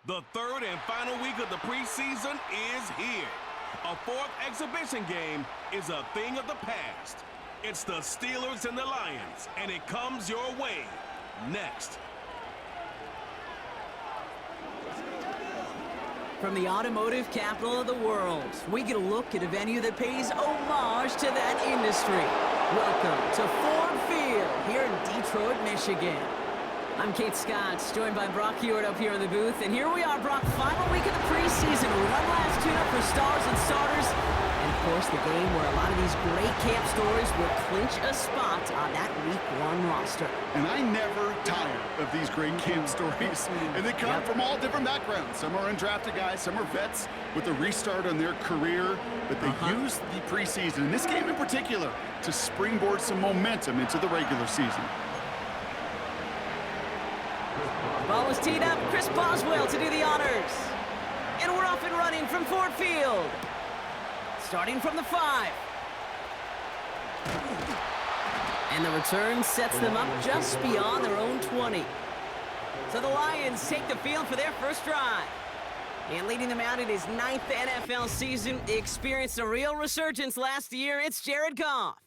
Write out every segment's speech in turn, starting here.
The third and final week of the preseason is here. A fourth exhibition game is a thing of the past. It's the Steelers and the Lions, and it comes your way next. From the automotive capital of the world, we get a look at a venue that pays homage to that industry. Welcome to Ford Field here in Detroit, Michigan. I'm Kate Scott, joined by Brock Hewitt up here in the booth. And here we are, Brock, final week of the preseason. One last tune-up for stars and starters. And, of course, the game where a lot of these great camp stories will clinch a spot on that Week 1 roster. And I never tire of these great camp stories. And they come from all different backgrounds. Some are undrafted guys, some are vets with a restart on their career. But they use the preseason, in this game in particular, to springboard some momentum into the regular season. Ball is teed up. Chris Boswell to do the honors. And we're off and running from Ford Field. Starting from the 5. And the return sets them up just beyond their own 20. So the Lions take the field for their first drive. And leading them out in his 9th NFL season, experienced a real resurgence last year. It's Jared Goff.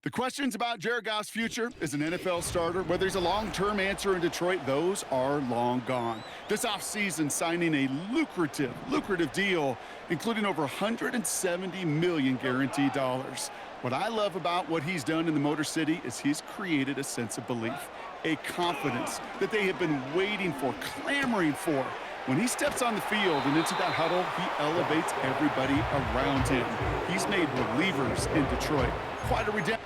The questions about Jared Goff's future as an NFL starter, whether he's a long-term answer in Detroit, those are long gone. This offseason, signing a lucrative deal, including over $170 million guaranteed dollars. What I love about what he's done in the Motor City is he's created a sense of belief, a confidence that they have been waiting for, clamoring for. When he steps on the field and into that huddle, he elevates everybody around him. He's made believers in Detroit. Quite a redemption.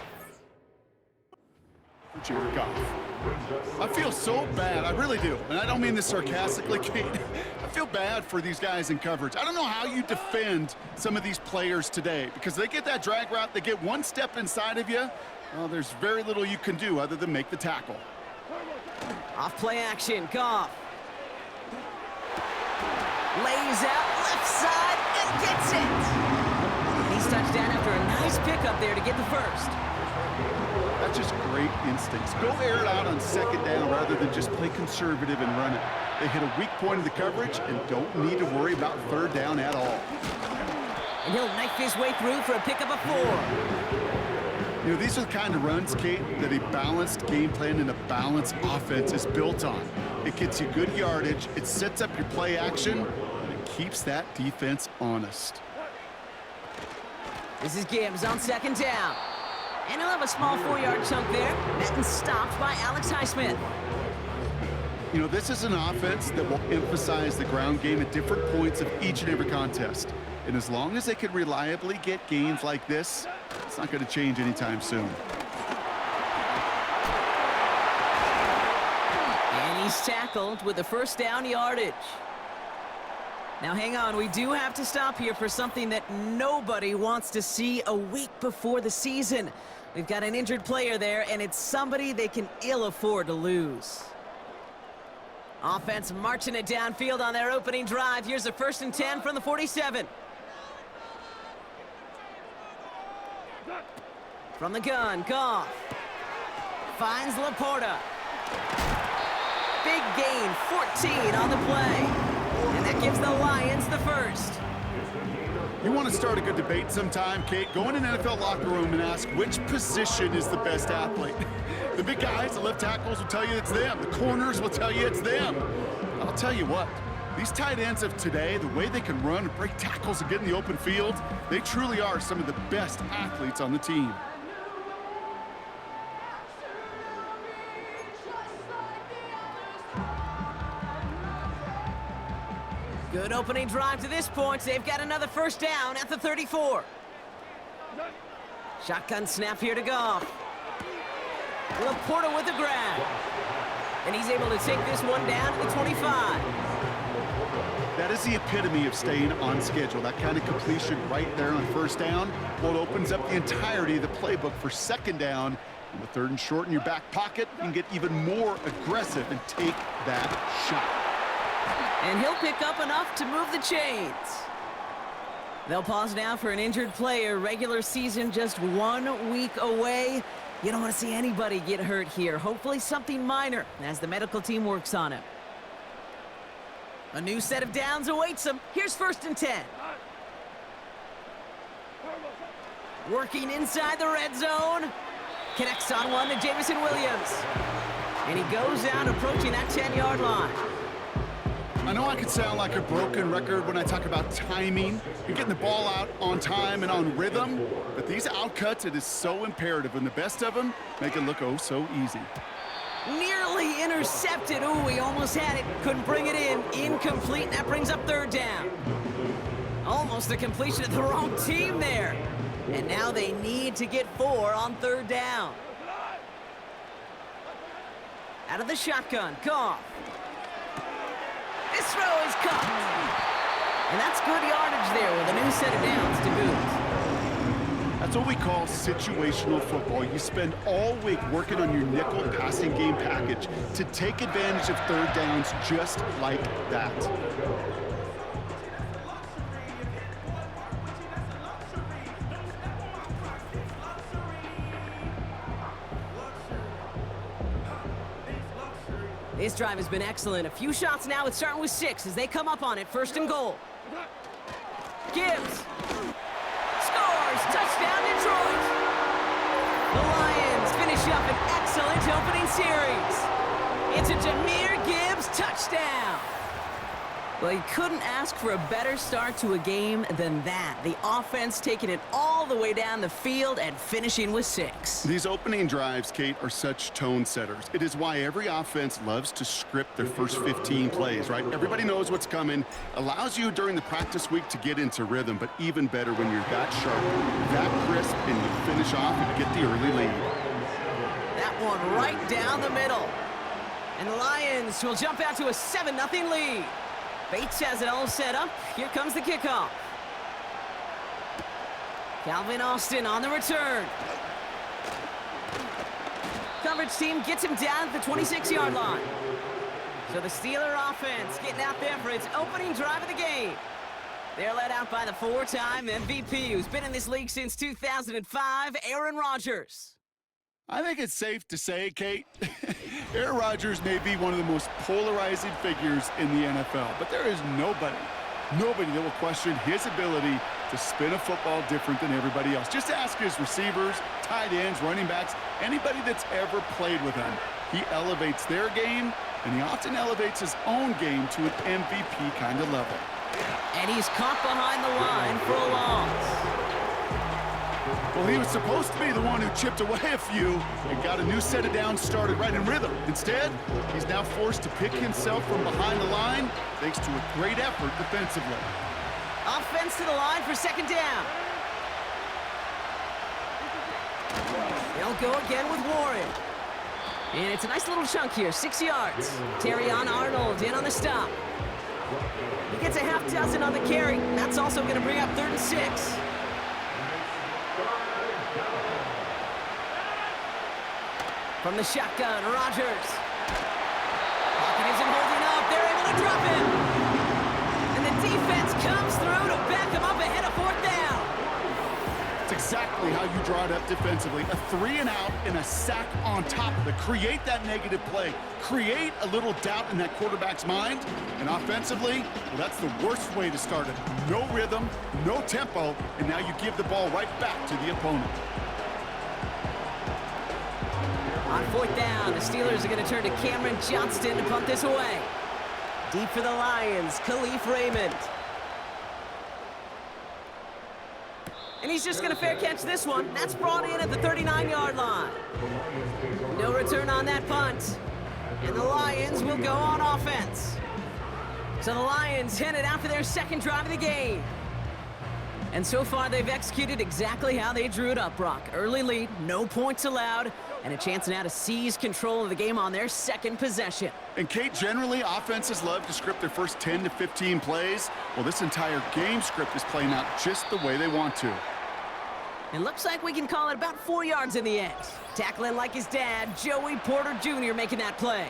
Jared Goff. I feel so bad, I really do, and I don't mean this sarcastically, Kate. I feel bad for these guys in coverage. I don't know how you defend some of these players today, because they get that drag route, they get one step inside of you, well, there's very little you can do other than make the tackle. Off play action, Goff. Lays out left side and gets it. He's touchdown after a nice pickup there to get the first. That's just great instincts. Go air it out on second down rather than just play conservative and run it. They hit a weak point of the coverage and don't need to worry about third down at all. And he'll knife his way through for a pickup of 4. You know, these are the kind of runs, Kate, that a balanced game plan and a balanced offense is built on. It gets you good yardage, it sets up your play action, and it keeps that defense honest. This is Gibbs on second down. And he'll have a small 4-yard chunk there. Met and stopped by Alex Highsmith. You know, this is an offense that will emphasize the ground game at different points of each and every contest. And as long as they can reliably get gains like this, it's not going to change anytime soon. And he's tackled with the first down yardage. Now, hang on. We do have to stop here for something that nobody wants to see a week before the season. We've got an injured player there, and it's somebody they can ill afford to lose. Offense marching it downfield on their opening drive. Here's a 1st and 10 from the 47. From the gun, Goff. Finds Laporta. Big gain, 14 on the play. And that gives the Lions the first. You want to start a good debate sometime, Kate? Go in an NFL locker room and ask which position is the best athlete. The big guys, the left tackles will tell you it's them. The corners will tell you it's them. I'll tell you what, these tight ends of today, the way they can run and break tackles and get in the open field, they truly are some of the best athletes on the team. Good opening drive to this point. They've got another first down at the 34. Shotgun snap here to Goff. Laporta with the grab. And he's able to take this one down to the 25. That is the epitome of staying on schedule. That kind of completion right there on first down. Well, it opens up the entirety of the playbook for second down. And with 3rd and short in your back pocket, you can get even more aggressive and take that shot. And he'll pick up enough to move the chains. They'll pause now for an injured player. Regular season just 1 week away. You don't want to see anybody get hurt here. Hopefully something minor as the medical team works on it. A new set of downs awaits them. Here's 1st and 10. Working inside the red zone. Connects on one to Jamison Williams. And he goes out approaching that 10-yard line. I know I could sound like a broken record when I talk about timing and getting the ball out on time and on rhythm, but these outcuts, it is so imperative, and the best of them make it look oh so easy. Nearly intercepted. Ooh, he almost had it. Couldn't bring it in. Incomplete, and that brings up 3rd down. Almost the completion of the wrong team there. And now they need to get 4 on 3rd down. Out of the shotgun, Goff. This throw is caught. And that's good yardage there with a new set of downs to boot. That's what we call situational football. You spend all week working on your nickel passing game package to take advantage of 3rd downs just like that. This drive has been excellent. A few shots now. It's starting with 6 as they come up on it. 1st and goal. Gibbs. Scores. Touchdown, Detroit. The Lions finish up an excellent opening series. It's a Jahmyr Gibbs touchdown. Well, you couldn't ask for a better start to a game than that. The offense taking it all the way down the field and finishing with 6. These opening drives, Kate, are such tone setters. It is why every offense loves to script their first 15 plays, right? Everybody knows what's coming. Allows you during the practice week to get into rhythm, but even better when you're that sharp, that crisp, and you finish off and get the early lead. That one right down the middle. And the Lions will jump out to a 7-0 lead. Bates has it all set up. Here comes the kickoff. Calvin Austin on the return. Coverage team gets him down at the 26-yard line. So the Steeler offense getting out there for its opening drive of the game. They're led out by the 4-time MVP who's been in this league since 2005, Aaron Rodgers. I think it's safe to say, Kate, Aaron Rodgers may be one of the most polarizing figures in the NFL, but there is nobody that will question his ability to spin a football different than everybody else. Just ask his receivers, tight ends, running backs, anybody that's ever played with him. He elevates their game, and he often elevates his own game to an MVP kind of level. And he's caught behind the line for a loss. Well, he was supposed to be the one who chipped away a few and got a new set of downs started right in rhythm. Instead, he's now forced to pick himself from behind the line thanks to a great effort defensively. Offense to the line for 2nd down. They'll go again with Warren. And it's a nice little chunk here, 6 yards. Terrion Arnold in on the stop. He gets a half dozen on the carry. That's also going to bring up 3rd and 6. From the shotgun, Rodgers. Pocket isn't holding up. They're able to drop him. And the defense comes through to back him up ahead of 4th down. It's exactly how you draw it up defensively. A 3-and-out and a sack on top of it. Create that negative play. Create a little doubt in that quarterback's mind. And offensively, well, that's the worst way to start it. No rhythm, no tempo, and now you give the ball right back to the opponent. On 4th down, the Steelers are going to turn to Cameron Johnston to punt this away. Deep for the Lions, Khalif Raymond. And he's just going to fair catch this one. That's brought in at the 39-yard line. No return on that punt. And the Lions will go on offense. So the Lions headed out for their 2nd drive of the game. And so far, they've executed exactly how they drew it up, Brock. Early lead, no points allowed, and a chance now to seize control of the game on their 2nd possession. And Kate, generally, offenses love to script their first 10 to 15 plays. Well, this entire game script is playing out just the way they want to. It looks like we can call it about 4 yards in the end. Tackling like his dad, Joey Porter Jr. making that play.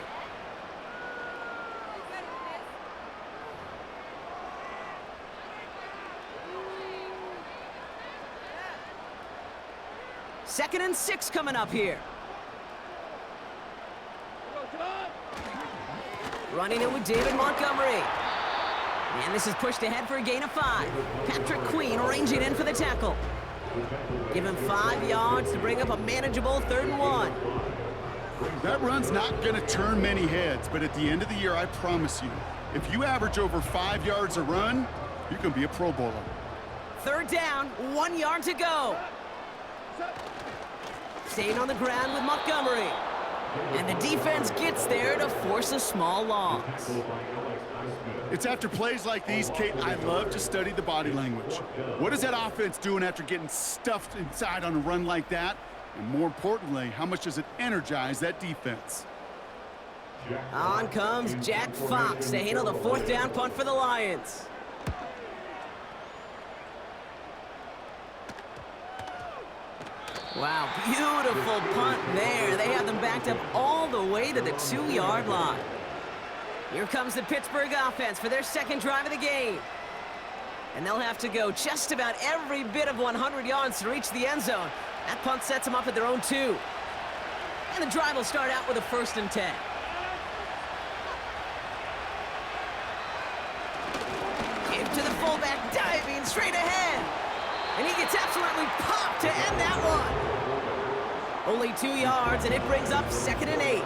Second and 6 coming up here. Running it with David Montgomery. And this is pushed ahead for a gain of 5. Patrick Queen ranging in for the tackle. Give him 5 yards to bring up a manageable 3rd and 1. That run's not going to turn many heads, but at the end of the year, I promise you, if you average over 5 yards a run, you can be a Pro Bowler. 3rd down, 1 yard to go. Staying on the ground with Montgomery. And the defense gets there to force a small loss. It's after plays like these, Kate, I love to study the body language. What is that offense doing after getting stuffed inside on a run like that? And more importantly, how much does it energize that defense? On comes Jack Fox to handle the 4th down punt for the Lions. Wow, beautiful punt there. They have them backed up all the way to the 2-yard line. Here comes the Pittsburgh offense for their 2nd drive of the game. And they'll have to go just about every bit of 100 yards to reach the end zone. That punt sets them up at their own 2. And the drive will start out with a 1st and 10. Give to the fullback, diving straight ahead. And he gets absolutely popped to end that one. Only 2 yards, and it brings up 2nd and 8.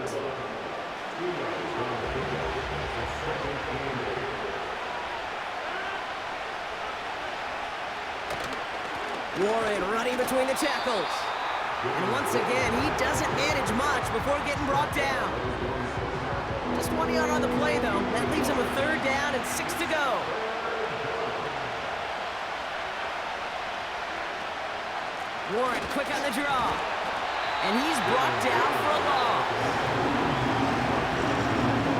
Warren running between the tackles. And once again, he doesn't manage much before getting brought down. Just 1 yard on the play, though. That leaves him with 3rd down and 6 to go. Warren quick on the draw. And he's brought down for a loss.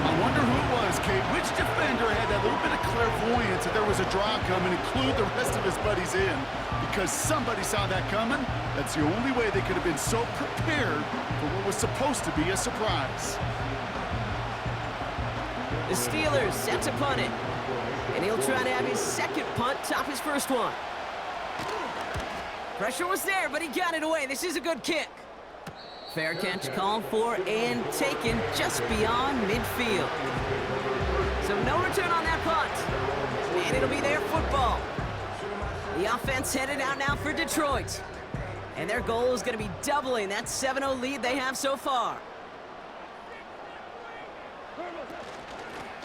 I wonder who it was, Kate. Which defender had that little bit of clairvoyance that there was a draw coming and clued the rest of his buddies in? Because somebody saw that coming. That's the only way they could have been so prepared for what was supposed to be a surprise. The Steelers set to punt it. And he'll try to have his 2nd punt top his 1st one. Pressure was there, but he got it away. This is a good kick. Fair catch called for and taken just beyond midfield. So no return on that punt. And it'll be their football. The offense headed out now for Detroit. And their goal is going to be doubling that 7-0 lead they have so far.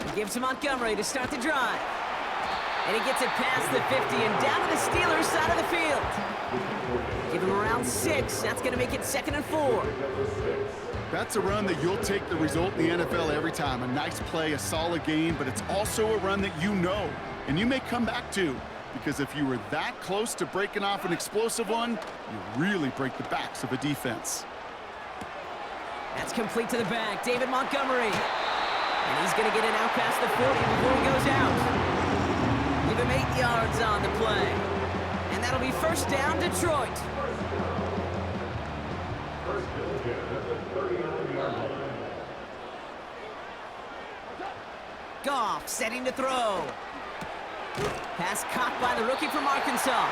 He gives to Montgomery to start the drive. And he gets it past the 50 and down to the Steelers' side of the field. Give him around 6. That's going to make it 2nd and 4. That's a run that you'll take the result in the NFL every time. A nice play, a solid game, but it's also a run that you know, and you may come back to. Because if you were that close to breaking off an explosive one, you really break the backs of a defense. That's complete to the back. David Montgomery. And he's going to get it out past the 40 before he goes out. Give him 8 yards on the play. And that'll be 1st down, Detroit. Goff setting to throw. Pass caught by the rookie from Arkansas.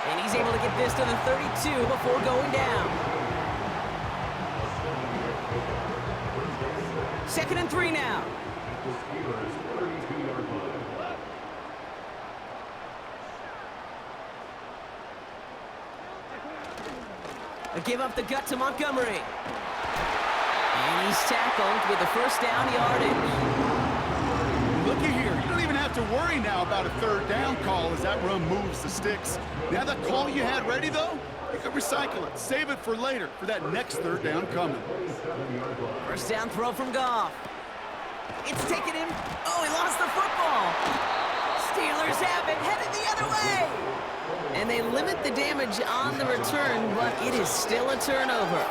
And he's able to get this to the 32 before going down. 2nd and 3 now. A give up the gut to Montgomery. And he's tackled with the 1st down yardage. Looky here, you don't even have to worry now about a 3rd down call as that run moves the sticks. Now that call you had ready, though, you can recycle it. Save it for later, for that next 3rd down coming. 1st down throw from Goff. It's taken him. Oh, he lost the football. Steelers have it, headed the other way. And they limit the damage on the return, but it is still a turnover.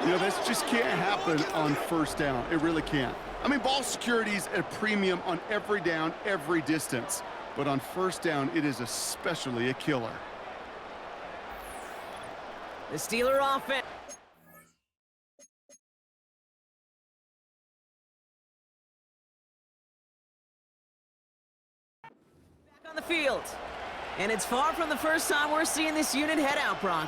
You know, this just can't happen on 1st down. It really can't. I mean, ball security's at a premium on every down, every distance. But on 1st down, it is especially a killer. The Steeler offense. Back on the field. And it's far from the first time we're seeing this unit head out, Bron.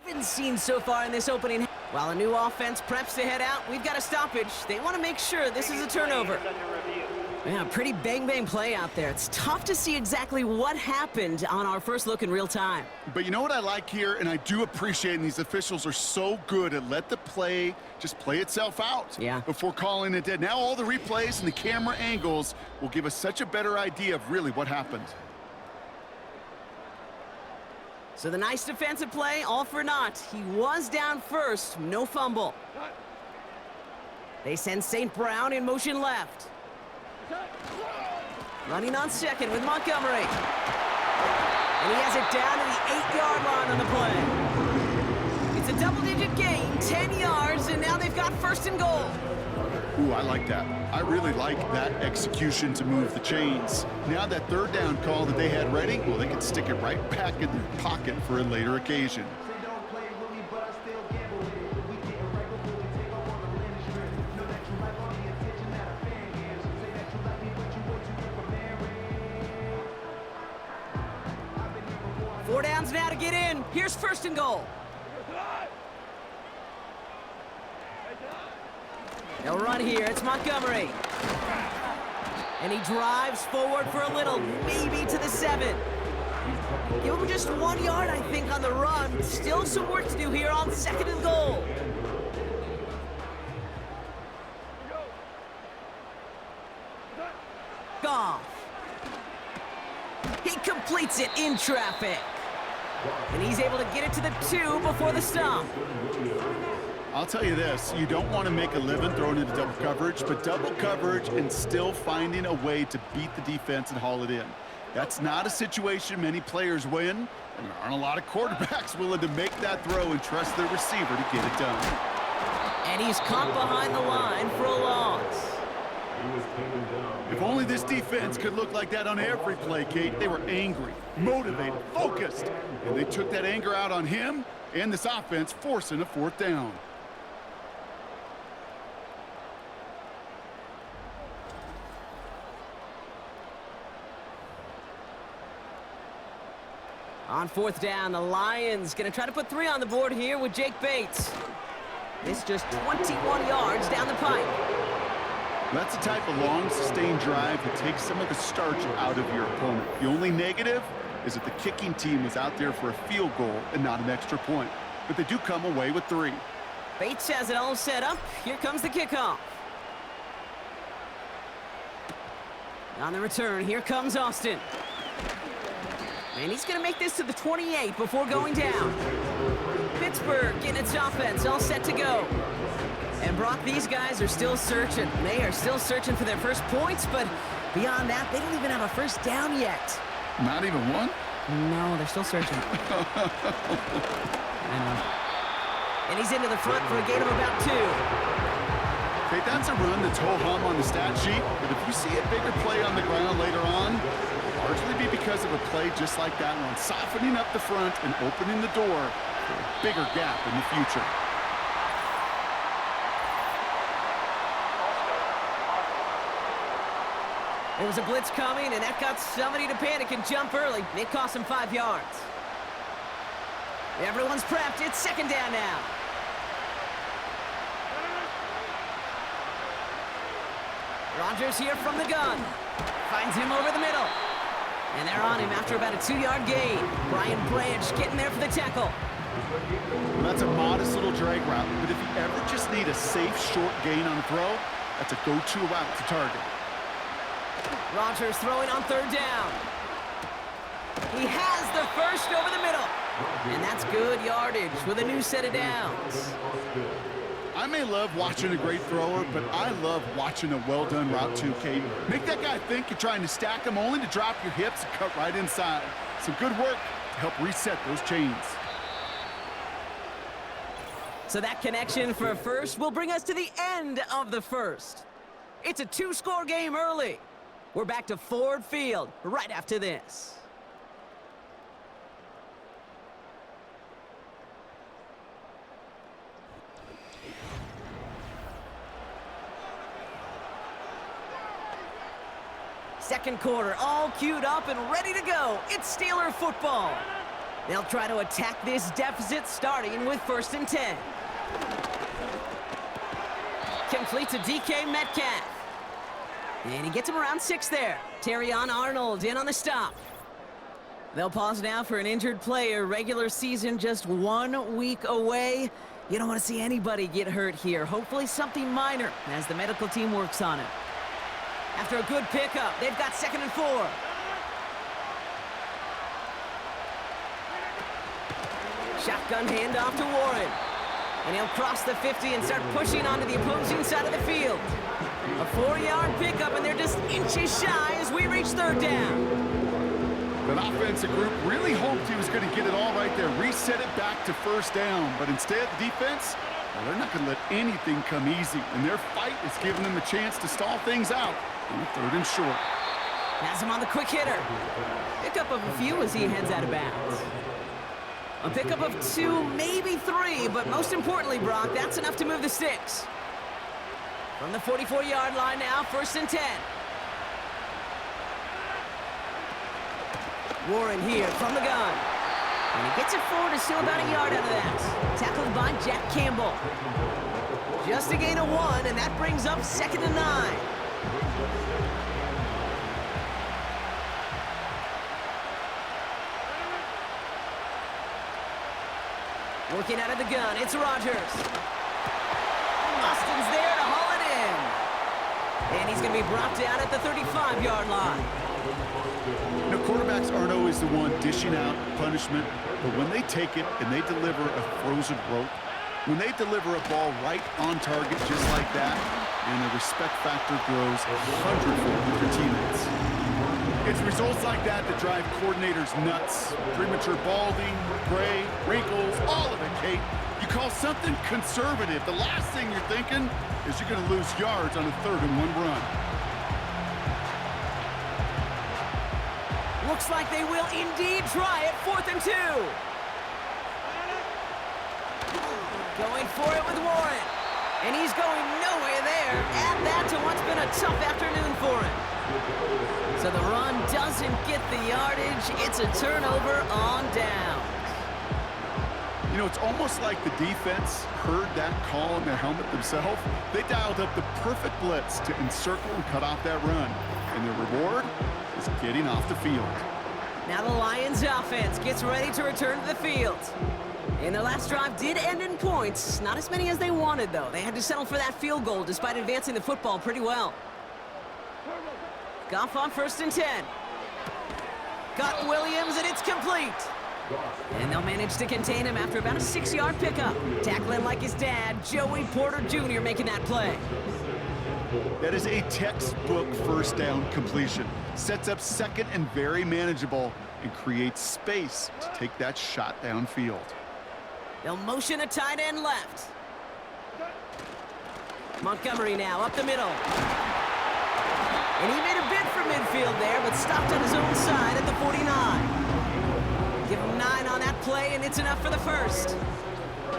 Been seen so far in this opening. While a new offense preps to head out, we've got a stoppage. They want to make sure this is a turnover. Yeah, pretty bang-bang play out there. It's tough to see exactly what happened on our first look in real time. But you know what I like here, and I do appreciate, and these officials are so good at let the play just play itself out before calling it dead. Now all the replays and the camera angles will give us such a better idea of really what happened. So the nice defensive play, all for naught. He was down first, no fumble. They send St. Brown in motion left. Running on second with Montgomery. And he has it down to the 8-yard line on the play. It's a double-digit gain, 10 yards, and now they've got first and goal. Ooh, I like that. I really like that execution to move the chains. Now that third down call that they had ready, well, they can stick it right back in their pocket for a later occasion. Four downs now to get in. Here's first and goal. They'll run here. It's Montgomery. And he drives forward for a little, maybe to the 7. Give him just 1 yard, I think, on the run. Still some work to do here on second and goal. Goff. He completes it in traffic. And he's able to get it to the 2 before the stop. I'll tell you this, you don't want to make a living throwing into double coverage, but double coverage and still finding a way to beat the defense and haul it in. That's not a situation many players win, and there aren't a lot of quarterbacks willing to make that throw and trust their receiver to get it done. And he's caught behind the line for a loss. If only this defense could look like that on every play, Kate. They were angry, motivated, focused, and they took that anger out on him and this offense, forcing a fourth down. On fourth down, the Lions going to try to put 3 on the board here with Jake Bates. It's just 21 yards down the pipe. That's the type of long, sustained drive that takes some of the starch out of your opponent. The only negative is that the kicking team was out there for a field goal and not an extra point. But they do come away with 3. Bates has it all set up. Here comes the kickoff. On the return, here comes Austin. And he's going to make this to the 28 before going down. Pittsburgh getting its offense all set to go. And Brock, these guys are still searching. They are still searching for their first points, but beyond that, they don't even have a first down yet. Not even one? No, they're still searching. I know. And he's into the front for a gain of about 2. Okay, that's a run that's ho-hum on the stat sheet, but if you see a bigger play on the ground later on, largely be because of a play just like that one, softening up the front and opening the door for a bigger gap in the future. There was a blitz coming, and that got somebody to panic and jump early. It cost him 5 yards. Everyone's prepped. It's second down now. Rodgers here from the gun. Finds him over the middle. And they're on him after about a 2-yard gain. Brian Branch getting there for the tackle. Well, that's a modest little drag route, but if you ever just need a safe, short gain on a throw, that's a go-to route to target. Rodgers throwing on third down. He has the first over the middle. And that's good yardage with a new set of downs. I may love watching a great thrower, but I love watching a well-done route too, Kate. Make that guy think you're trying to stack him only to drop your hips and cut right inside. Some good work to help reset those chains. So that connection for a first will bring us to the end of the first. It's a 2-score game early. We're back to Ford Field right after this. Second quarter, all queued up and ready to go. It's Steeler football. They'll try to attack this deficit starting with 1st and 10. Complete to DK Metcalf. And he gets him around 6 there. Terrion Arnold in on the stop. They'll pause now for an injured player. Regular season just 1 week away. You don't want to see anybody get hurt here. Hopefully something minor as the medical team works on it. After a good pickup, they've got 2nd and 4. Shotgun handoff to Warren. And he'll cross the 50 and start pushing onto the opposing side of the field. A 4-yard pickup, and they're just inches shy as we reach 3rd down. That offensive group really hoped he was going to get it all right there, reset it back to 1st down. But instead, the defense, well, they're not going to let anything come easy. And their fight is giving them a chance to stall things out on 3rd and short. Has him on the quick hitter. Pickup of a few as he heads out of bounds. A pickup of 2, maybe 3, but most importantly, Brock, that's enough to move the sticks. From the 44-yard line now, 1st and 10. Warren here from the gun. And he gets it forward to still about a yard out of that. Tackled by Jack Campbell. Just a gain of 1, and that brings up 2nd and 9. Working out of the gun, it's Rodgers. Austin's there to haul it in. And he's going to be brought down at the 35-yard line. You know, quarterbacks aren't always the one dishing out punishment, but when they take it and they deliver a frozen rope, when they deliver a ball right on target just like that, and the respect factor grows 100-fold with your teammates. It's results like that that drive coordinators nuts. Premature balding, gray, wrinkles, all of it, Kate. You call something conservative. The last thing you're thinking is you're going to lose yards on a 3rd and 1 run. Looks like they will indeed try it. 4th and 2. Going for it with Warren. And he's going nowhere there. Add that to what's been a tough afternoon for him. So the run doesn't get the yardage. It's a turnover on down. You know, it's almost like the defense heard that call in their helmet themselves. They dialed up the perfect blitz to encircle and cut off that run. And the reward is getting off the field. Now the Lions offense gets ready to return to the field. And their last drive did end in points. Not as many as they wanted, though. They had to settle for that field goal despite advancing the football pretty well. Goff on 1st and 10. Got Williams, and it's complete. And they'll manage to contain him after about a 6-yard pickup. Tackling like his dad, Joey Porter Jr. making that play. That is a textbook 1st down completion. Sets up 2nd and very manageable and creates space to take that shot downfield. They'll motion a tight end left. Montgomery now up the middle. And he made a bid for midfield there, but stopped on his own side at the 49. Give him 9 on that play, and it's enough for the 1st.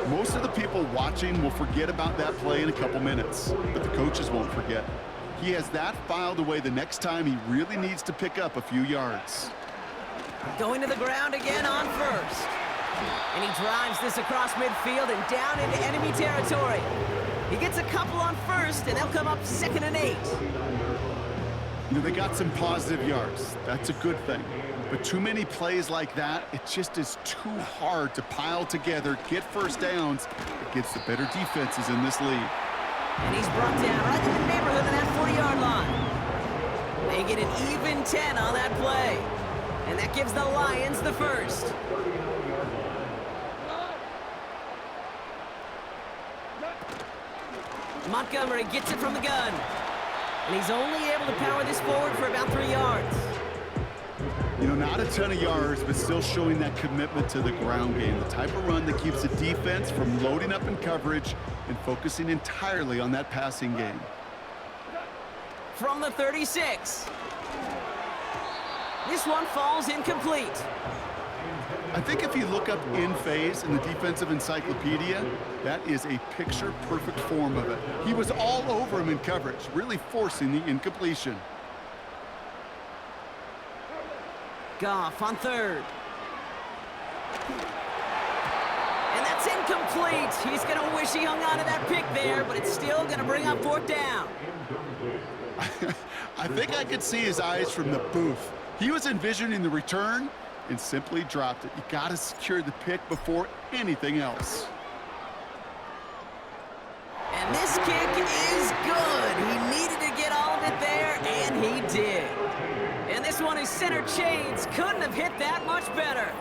Most of the people watching will forget about that play in a couple minutes, but the coaches won't forget. He has that filed away the next time he really needs to pick up a few yards. Going to the ground again on 1st. And he drives this across midfield and down into enemy territory. He gets a couple on 1st, and they'll come up 2nd and 8. You know, they got some positive yards. That's a good thing. But too many plays like that, it just is too hard to pile together, get 1st downs against the better defenses in this league. And he's brought down right in the neighborhood of that 40-yard line. They get an even 10 on that play. And that gives the Lions the 1st. Montgomery gets it from the gun. And he's only able to power this forward for about 3 yards. You know, not a ton of yards, but still showing that commitment to the ground game. The type of run that keeps the defense from loading up in coverage and focusing entirely on that passing game. From the 36. This one falls incomplete. I think if you look up in phase in the defensive encyclopedia, that is a picture-perfect form of it. He was all over him in coverage, really forcing the incompletion. Goff on 3rd. And that's incomplete. He's going to wish he hung on to that pick there, but it's still going to bring up fourth down. I think I could see his eyes from the booth. He was envisioning the return and simply dropped it. You got to secure the pick before anything else. And this kick is good. He needed to get all of it there, and he did. And this one is center chains. Couldn't have hit that much better.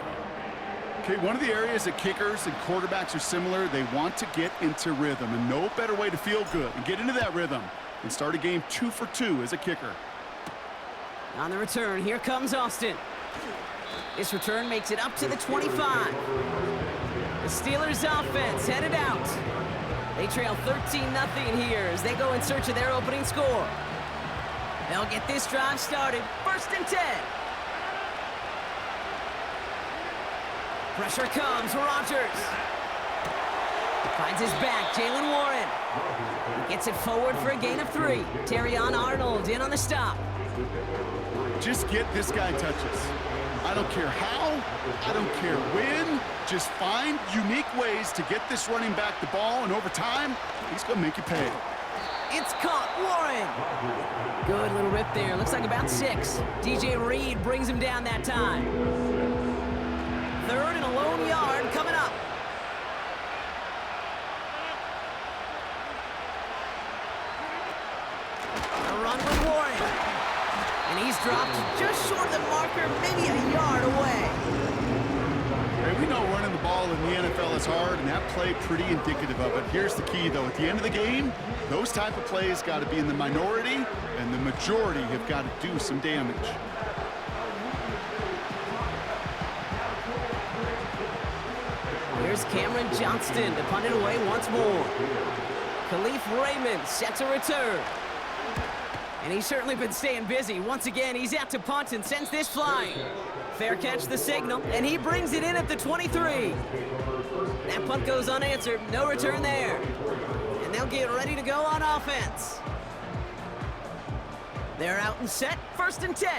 Okay, one of the areas that kickers and quarterbacks are similar, they want to get into rhythm, and no better way to feel good and get into that rhythm and start a game 2 for 2 as a kicker. On the return, here comes Austin. This return makes it up to the 25. The Steelers offense headed out. They trail 13-0 here as they go in search of their opening score. They'll get this drive started. 1st and 10. Pressure comes. Rodgers finds his back. Jalen Warren gets it forward for a gain of 3. Terrion Arnold in on the stop. Just get this guy touches. I don't care how, I don't care when. Just find unique ways to get this running back the ball, and over time, he's going to make you pay. It's caught. Warren. Good little rip there. Looks like about 6. DJ Reed brings him down that time. 3rd and a lone yard coming up. A run with Warren. And he's dropped just short of the marker, maybe a yard away. Hey, we know running the ball in the NFL is hard, and that play pretty indicative of it. Here's the key, though. At the end of the game, those type of plays got to be in the minority, and the majority have got to do some damage. Here's Cameron Johnston to punt it away once more. Khalif Raymond sets a return. And he's certainly been staying busy. Once again, he's out to punt and sends this flying. Fair catch the signal, and he brings it in at the 23. That punt goes unanswered. No return there. And they'll get ready to go on offense. They're out and set. 1st and 10.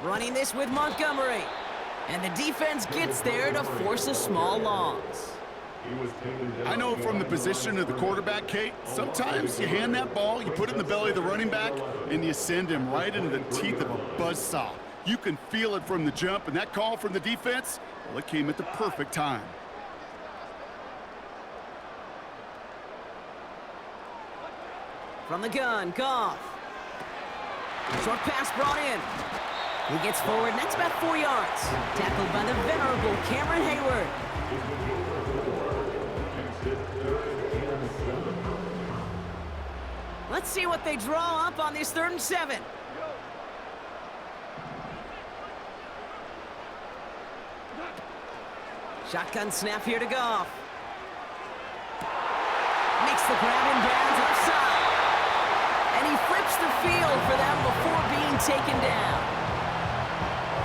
Running this with Montgomery. And the defense gets there to force a small loss. I know from the position of the quarterback, Kate, sometimes you hand that ball, you put it in the belly of the running back, and you send him right into the teeth of a buzzsaw. You can feel it from the jump, and that call from the defense, well, it came at the perfect time. From the gun, Goff. Short pass brought in. He gets forward, and that's about 4 yards. Tackled by the venerable Cameron Hayward. Let's see what they draw up on this 3rd and 7. Shotgun snap here to Goff. Makes the grab in bounds left side. And he flips the field for them before being taken down.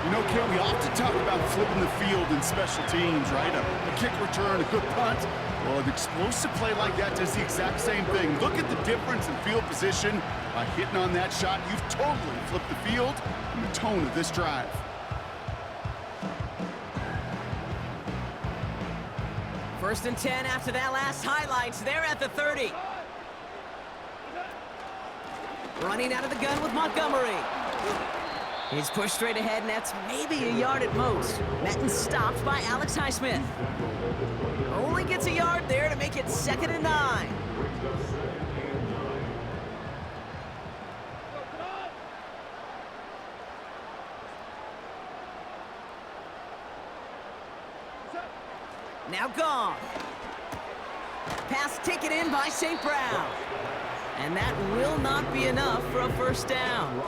You know, Ken, we often talk about flipping the field in special teams, right? A kick return, a good punt. Well, an explosive play like that does the exact same thing. Look at the difference in field position. By hitting on that shot, you've totally flipped the field and the tone of this drive. First and 10 after that last highlights. They're at the 30. Running out of the gun with Montgomery. He's pushed straight ahead, and that's maybe a yard at most. Metton stopped by Alex Highsmith. Only gets a yard there to make it 2nd and 9. Now gone. Pass taken in by St. Brown. And that will not be enough for a 1st down.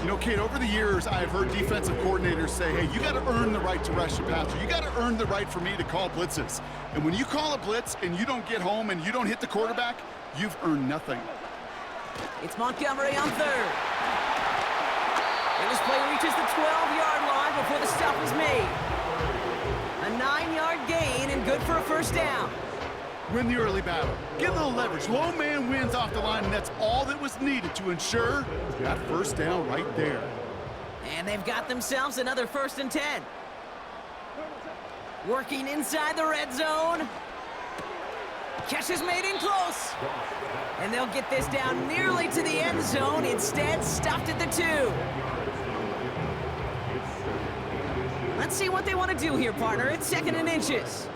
You know, Kate, over the years, I've heard defensive coordinators say, hey, you got to earn the right to rush a passer. You got to earn the right for me to call blitzes. And when you call a blitz and you don't get home and you don't hit the quarterback, you've earned nothing. It's Montgomery on 3rd. And this play reaches the 12-yard line before the stop is made. A 9-yard gain and good for a 1st down. Win the early battle. Get a little leverage. Low man wins off the line, and that's all that was needed to ensure that 1st down right there. And they've got themselves another 1st and 10. Working inside the red zone. Catch is made in close. And they'll get this down nearly to the end zone. Instead, stopped at the 2. Let's see what they want to do here, partner. It's 2nd and inches.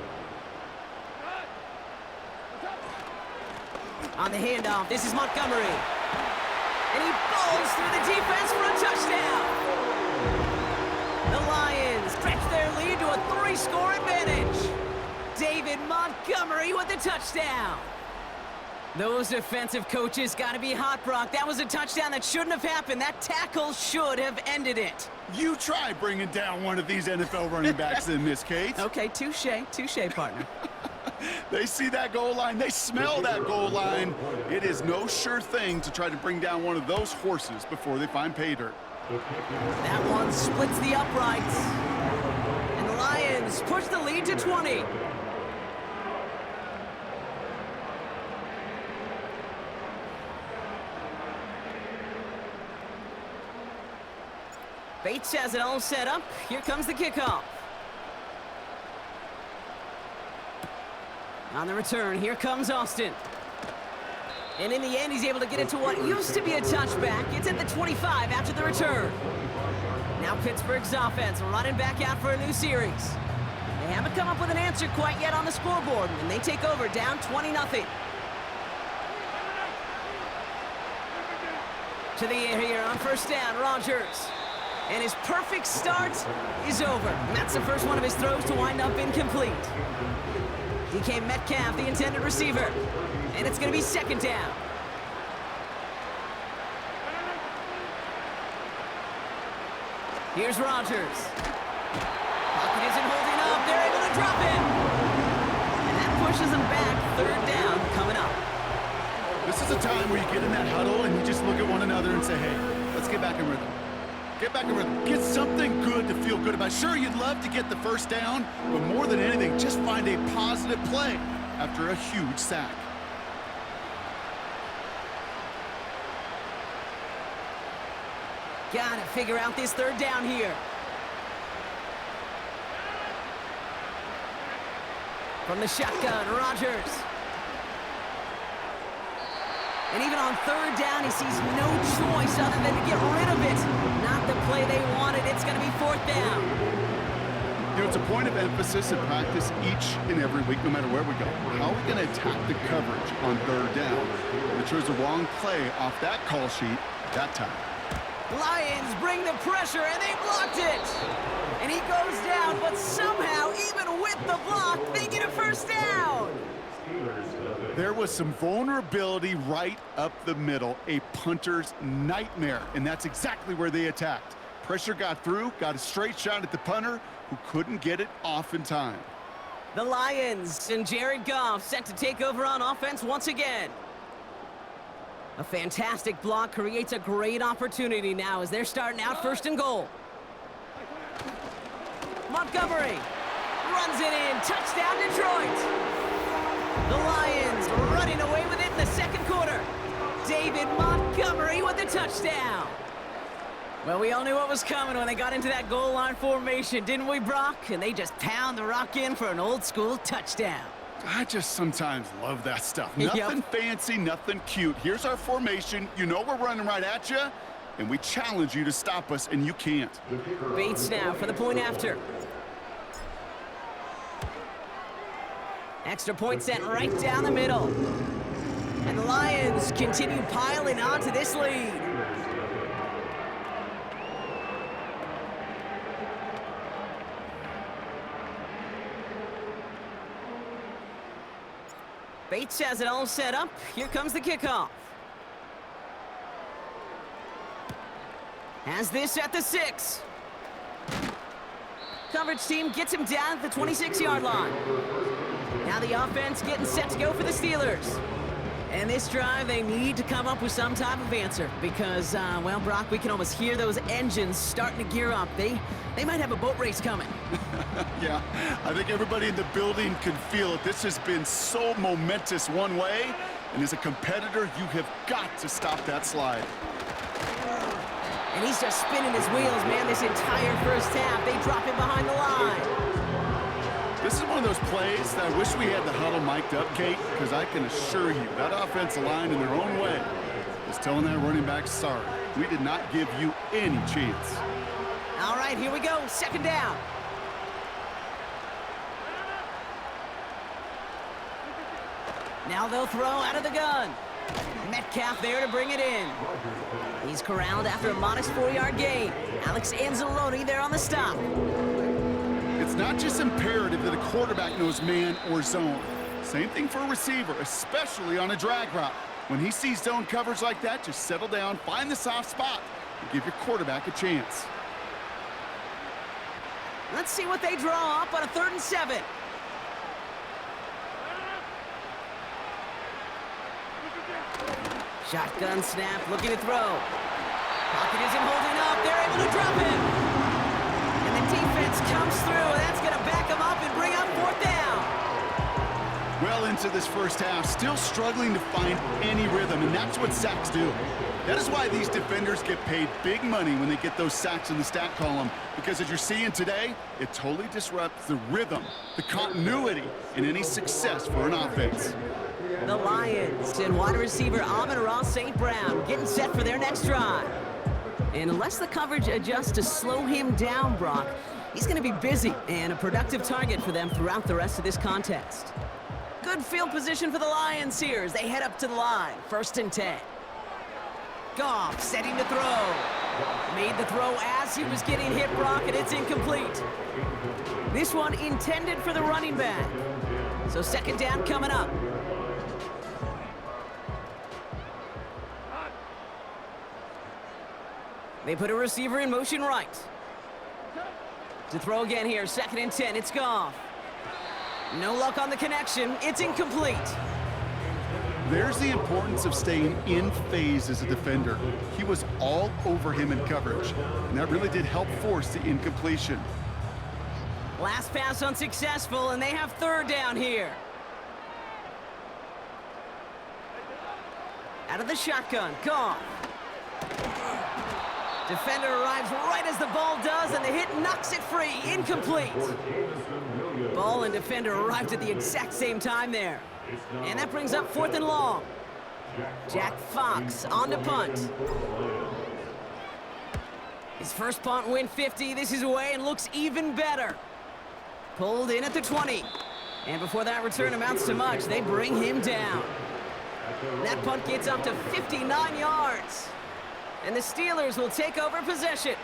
On the handoff, this is Montgomery. And he bowls through the defense for a touchdown. The Lions stretch their lead to a 3-score advantage. David Montgomery with the touchdown. Those defensive coaches got to be hot, Brock. That was a touchdown that shouldn't have happened. That tackle should have ended it. You try bringing down one of these NFL running backs in this case. Okay, touche, partner. They see that goal line. They smell that goal line. It is no sure thing to try to bring down one of those horses before they find pay dirt. That one splits the uprights. And the Lions push the lead to 20. Bates has it all set up. Here comes the kickoff. On the return, here comes Austin. And in the end, he's able to get it to what used to be a touchback. It's at the 25 after the return. Now Pittsburgh's offense running back out for a new series. They haven't come up with an answer quite yet on the scoreboard, and they take over down 20-0. To the air here on 1st down, Rodgers. And his perfect start is over. And that's the first one of his throws to wind up incomplete. DK Metcalf, the intended receiver. And it's going to be 2nd down. Here's Rodgers. Pocket isn't holding up. They're able to drop him. And that pushes him back. 3rd down coming up. This is a time where you get in that huddle and you just look at one another and say, hey, let's get back in rhythm. Get back in rhythm. Get something good to feel good about. Sure, you'd love to get the 1st down, but more than anything, just find a positive play after a huge sack. Gotta figure out this 3rd down here. From the shotgun, Rodgers. And even on 3rd down, he sees no choice other than to get rid of it. Not the play they wanted. It's going to be 4th down. You know, it's a point of emphasis in practice each and every week, no matter where we go. How are we going to attack the coverage on 3rd down? They chose the wrong play off that call sheet that time. Lions bring the pressure, and they blocked it. And he goes down, but somehow, even with the block, they get a 1st down. There was some vulnerability right up the middle, a punter's nightmare, and that's exactly where they attacked. Pressure got through, got a straight shot at the punter, who couldn't get it off in time. The Lions and Jared Goff set to take over on offense once again. A fantastic block creates a great opportunity now as they're starting out 1st and goal. Montgomery runs it in. Touchdown, Detroit. The Lions running away with it in the 2nd quarter. David Montgomery with the touchdown. Well, we all knew what was coming when they got into that goal line formation, didn't we, Brock? And they just pound the rock in for an old-school touchdown. I just sometimes love that stuff. Nothing fancy, nothing cute. Here's our formation. You know we're running right at you, and we challenge you to stop us, and you can't. Bates now for the point after. Extra point set right down the middle. And the Lions continue piling on to this lead. Bates has it all set up. Here comes the kickoff. Has this at the 6. Coverage team gets him down at the 26-yard line. Now the offense getting set to go for the Steelers. And this drive, they need to come up with some type of answer because, well, Brock, we can almost hear those engines starting to gear up. They might have a boat race coming. Yeah, I think everybody in the building can feel it. This has been so momentous one way, and as a competitor, you have got to stop that slide. And he's just spinning his wheels, man, this entire first half. They drop him behind the line. This is one of those plays that I wish we had the huddle mic'd up, Kate, because I can assure you that offensive line in their own way is telling that running back, sorry, we did not give you any chance. All right, here we go, second down. Now they'll throw out of the gun. Metcalf there to bring it in. He's corralled after a modest 4-yard gain. Alex Anzalone there on the stop. It's not just imperative that a quarterback knows man or zone. Same thing for a receiver, especially on a drag route. When he sees zone coverage like that, just settle down, find the soft spot, and give your quarterback a chance. Let's see what they draw up on a 3rd and 7. Shotgun snap, looking to throw. Pocket isn't holding up. They're able to drop him. And the defense comes through. That's going to back him up and bring up 4th down. Well into this first half, still struggling to find any rhythm, and that's what sacks do. That is why these defenders get paid big money when they get those sacks in the stat column, because as you're seeing today, it totally disrupts the rhythm, the continuity, and any success for an offense. The Lions and wide receiver Amon-Ra St. Brown getting set for their next drive. And unless the coverage adjusts to slow him down, Brock, he's going to be busy and a productive target for them throughout the rest of this contest. Good field position for the Lions here as they head up to the line. 1st and 10. Goff setting to throw. Made the throw as he was getting hit, Brock, and it's incomplete. This one intended for the running back. So 2nd down coming up. They put a receiver in motion right. To throw again here, 2nd and 10, it's Goff. No luck on the connection, it's incomplete. There's the importance of staying in phase as a defender. He was all over him in coverage, and that really did help force the incompletion. Last pass unsuccessful, and they have 3rd down here. Out of the shotgun, Goff. Defender arrives right as the ball does, and the hit knocks it free. Incomplete. Ball and defender arrived at the exact same time there. And that brings up 4th and long. Jack Fox on to punt. His first punt went 50. This is away and looks even better. Pulled in at the 20. And before that return amounts to much, they bring him down. That punt gets up to 59 yards. And the Steelers will take over possession.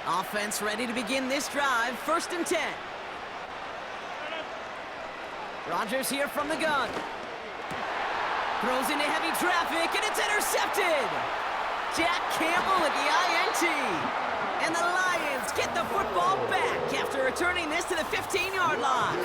Offense ready to begin this drive. 1st and 10. Rodgers here from the gun. Throws into heavy traffic, and it's intercepted. Jack Campbell at the INT. And the Lions get the football back after returning this to the 15-yard line.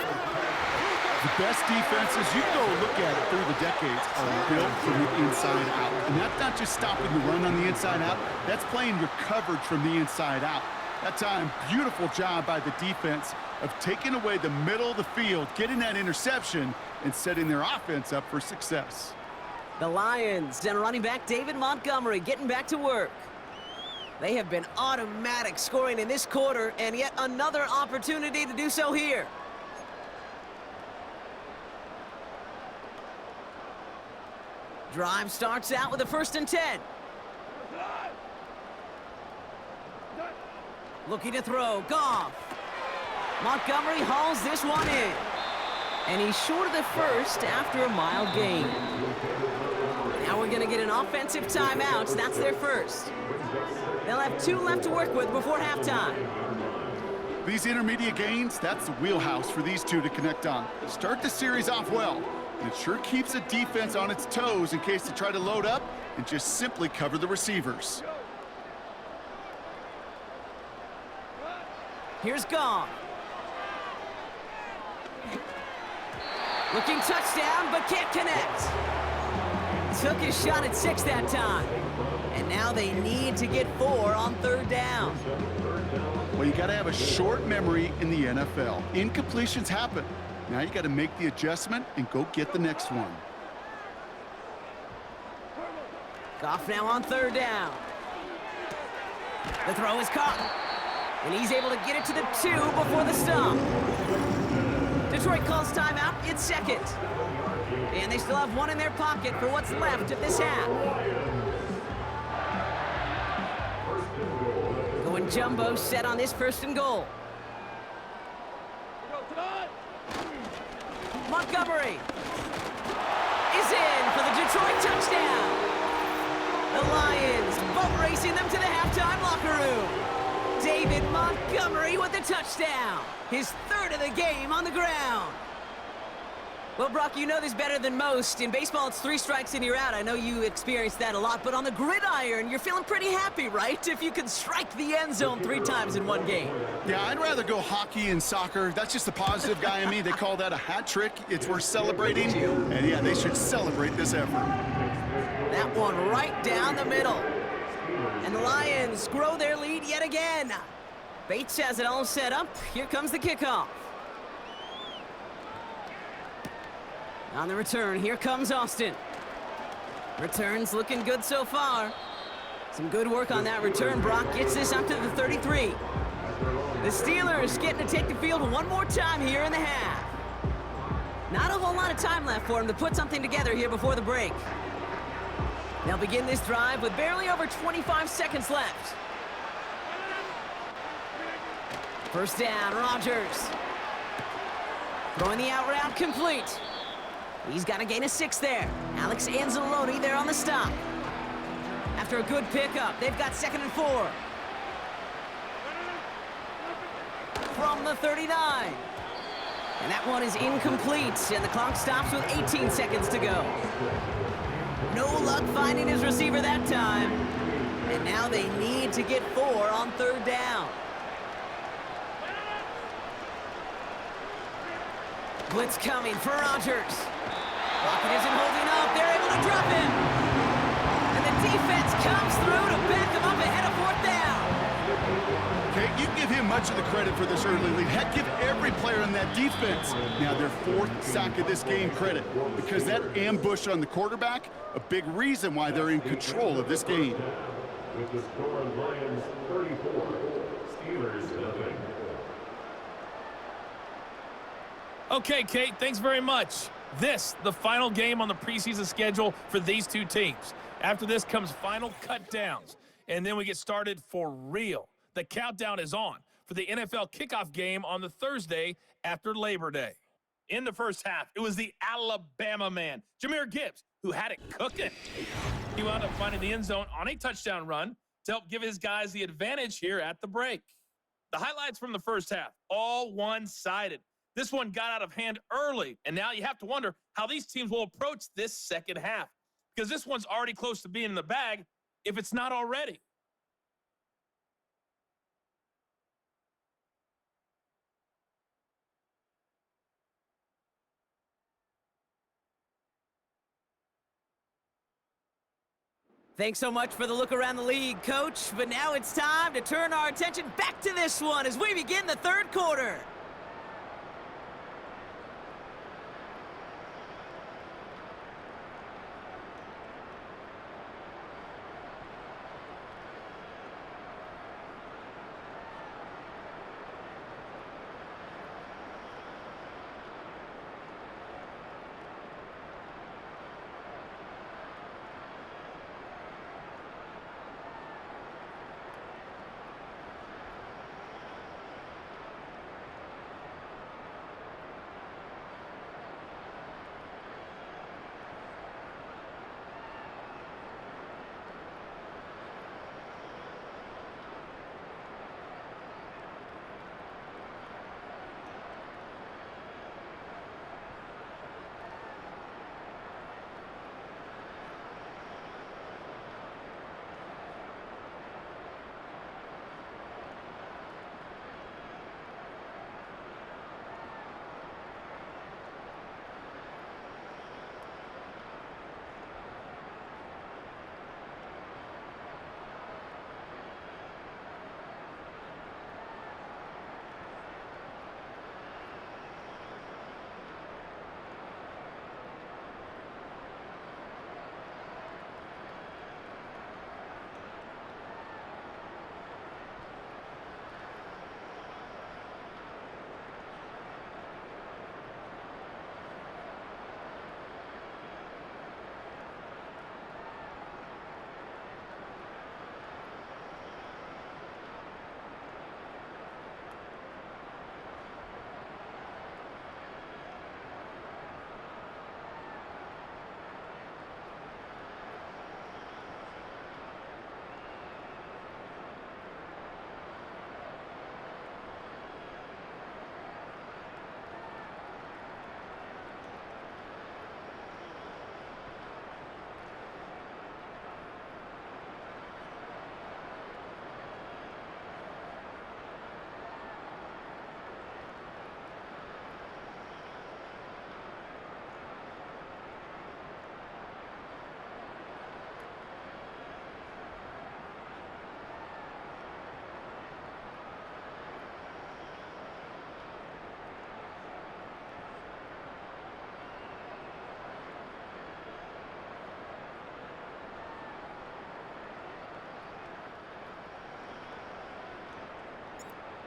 The best defenses, you can go look at it through the decades, are built from the inside out. And that's not just stopping the run on the inside out, that's playing your coverage from the inside out. That time, beautiful job by the defense of taking away the middle of the field, getting that interception, and setting their offense up for success. The Lions and running back David Montgomery getting back to work. They have been automatic scoring in this quarter, and yet another opportunity to do so here. Drive starts out with a 1st and 10. Looking to throw, Goff. Montgomery hauls this one in. And he's short of the first after a mild gain. Now we're going to get an offensive timeout. That's their first. They'll have 2 left to work with before halftime. These intermediate gains, that's the wheelhouse for these two to connect on. Start the series off well. And it sure keeps the defense on its toes in case they try to load up and just simply cover the receivers. Here's Goff. Looking touchdown, but can't connect. Took his shot at 6 that time. And now they need to get 4 on 3rd down. Well, you got to have a short memory in the NFL. Incompletions happen. Now you got to make the adjustment and go get the next one. Goff now on 3rd down. The throw is caught. And he's able to get it to the 2 before the stop. Detroit calls timeout. It's second. And they still have one in their pocket for what's left of this half. Going jumbo set on this first and goal. Montgomery is in for the Detroit touchdown. The Lions boat racing them to the halftime locker room. David Montgomery with the touchdown. His third of the game on the ground. Well, Brock, you know this better than most. In baseball, it's 3 strikes and you're out. I know you experienced that a lot, but on the gridiron, you're feeling pretty happy, right? If you can strike the end zone 3 times in one game. Yeah, I'd rather go hockey and soccer. That's just the positive guy in me. They call that a hat trick. It's worth celebrating. And yeah, they should celebrate this effort. That one right down the middle. And the Lions grow their lead yet again. Bates has it all set up. Here comes the kickoff. On the return, here comes Austin. Return's looking good so far. Some good work on that return. Brock gets this up to the 33. The Steelers getting to take the field one more time here in the half. Not a whole lot of time left for them to put something together here before the break. They'll begin this drive with barely over 25 seconds left. First down, Rodgers. Throwing the out route complete. He's got to gain a 6 there. Alex Anzalone there on the stop. After a good pickup, they've got 2nd and 4. From the 39. And that one is incomplete, and the clock stops with 18 seconds to go. No luck finding his receiver that time. And now they need to get 4 on 3rd down. Blitz coming for Rodgers. Rocket isn't holding up. They're able to drop him. And the defense comes through to back him up ahead of 4th down. Okay, you give him much of the credit for this early lead. Heck, give every player in that defense now their 4th sack of this game credit, because that ambush on the quarterback, a big reason why they're in control of this game. With the score, Lions 34, Steelers nothing. Okay, Kate, thanks very much. This, the final game on the preseason schedule for these two teams. After this comes final cut downs, and then we get started for real. The countdown is on for the NFL kickoff game on the Thursday after Labor Day. In the first half, it was the Alabama man, Jahmyr Gibbs, who had it cooking. He wound up finding the end zone on a touchdown run to help give his guys the advantage here at the break. The highlights from the first half, all one-sided. This one got out of hand early, and now you have to wonder how these teams will approach this second half, because this one's already close to being in the bag if it's not already. Thanks so much for the look around the league, Coach. But now it's time to turn our attention back to this one as we begin the 3rd quarter.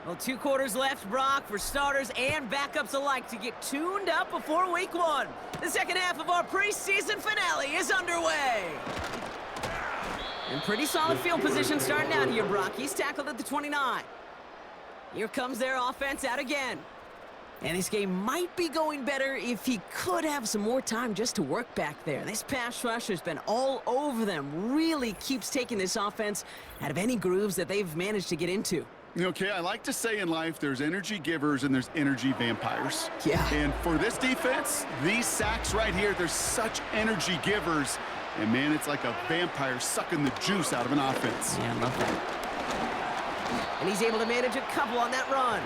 Well, 2 quarters left, Brock, for starters and backups alike to get tuned up before week 1. The second half of our preseason finale is underway. And pretty solid field position starting out here, Brock. He's tackled at the 29. Here comes their offense out again. And this game might be going better if he could have some more time just to work back there. This pass rush has been all over them. Really keeps taking this offense out of any grooves that they've managed to get into. Okay, I like to say in life there's energy givers and there's energy vampires. Yeah. And for this defense, these sacks right here, they're such energy givers. And man, it's like a vampire sucking the juice out of an offense. Yeah, I love that. And he's able to manage a couple on that run.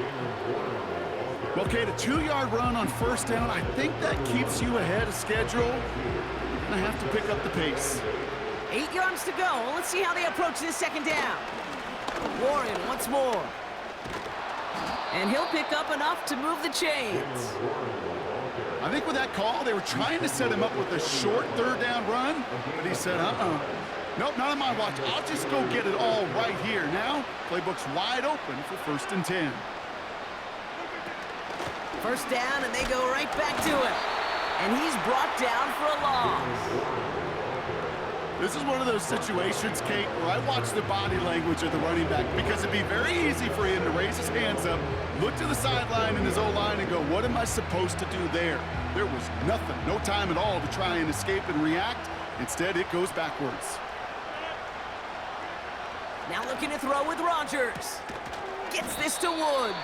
Well, Kate, a 2-yard run on first down, I think that keeps you ahead of schedule. You're gonna have to pick up the pace. 8 yards to go. Let's see how they approach this second down. Warren once more. And he'll pick up enough to move the chains. I think with that call, they were trying to set him up with a short 3rd down run, but he said, nope, not on my watch. I'll just go get it all right here. Now, playbook's wide open for 1st and 10. First down, and they go right back to it. And he's brought down for a loss. This is one of those situations, Kate, where I watch the body language of the running back because it'd be very easy for him to raise his hands up, look to the sideline in his O-line and go, what am I supposed to do there? There was nothing, no time at all to try and escape and react. Instead, it goes backwards. Now looking to throw with Rodgers. Gets this to Woods.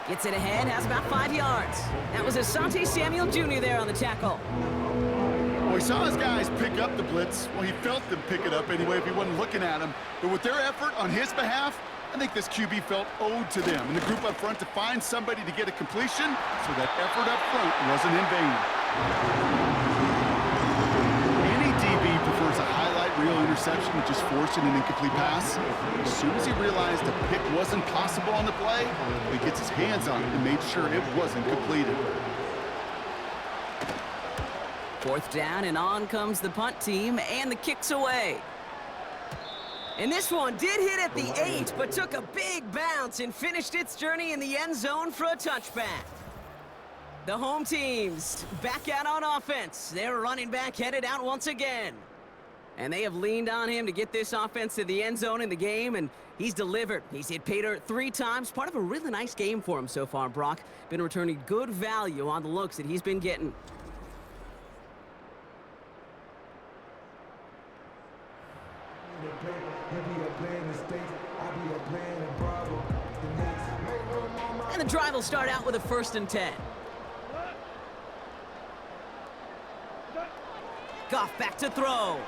Gets it ahead, has about 5 yards. That was Asante Samuel Jr. there on the tackle. Well, he saw his guys pick up the blitz. Well, he felt them pick it up anyway if he wasn't looking at him. But with their effort on his behalf, I think this QB felt owed to them and the group up front to find somebody to get a completion, so that effort up front wasn't in vain. Any DB prefers a highlight reel interception to just forcing an incomplete pass. As soon as he realized a pick wasn't possible on the play, he gets his hands on it and made sure it wasn't completed. 4th down, and on comes the punt team, and the kick's away. And this one did hit at the 8, but took a big bounce and finished its journey in the end zone for a touchback. The home team's back out on offense. Their running back headed out once again. And they have leaned on him to get this offense to the end zone in the game, and he's delivered. He's hit pay dirt 3 times. Part of a really nice game for him so far, Brock. Been returning good value on the looks that he's been getting. And the drive will start out with a 1st and 10. Goff back to throw.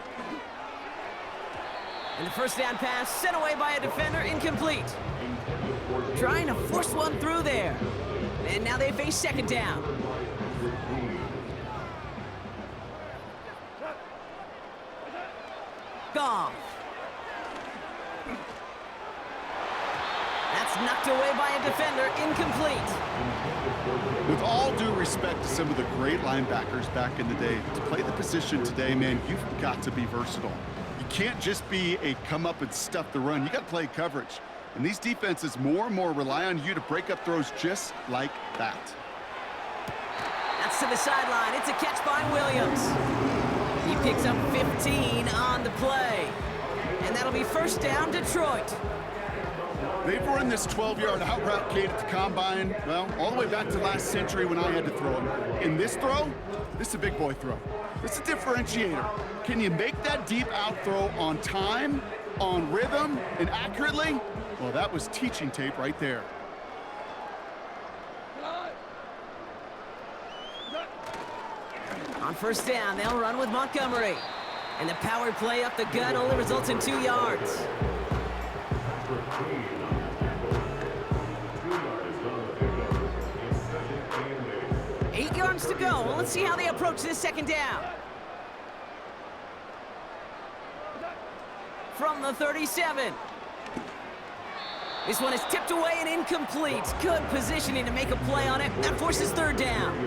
And the first down pass sent away by a defender, incomplete. Trying to force one through there. And now they face 2nd down. Goff. That's knocked away by a defender, incomplete. With all due respect to some of the great linebackers back in the day, to play the position today, man, you've got to be versatile. You can't just be a come up and stuff the run. You got to play coverage. And these defenses more and more rely on you to break up throws just like that. That's to the sideline. It's a catch by Williams. He picks up 15 on the play. And that'll be 1st down, Detroit. They've run this 12-yard out route, Kate, at the combine, well, all the way back to last century when I had to throw them. In this throw, this is a big boy throw. This is a differentiator. Can you make that deep out throw on time, on rhythm, and accurately? Well, that was teaching tape right there. On 1st down, they'll run with Montgomery. And the power play up the gut only results in 2 yards. To go. Well, let's see how they approach this 2nd down. From the 37. This one is tipped away and incomplete. Good positioning to make a play on it. That forces 3rd down.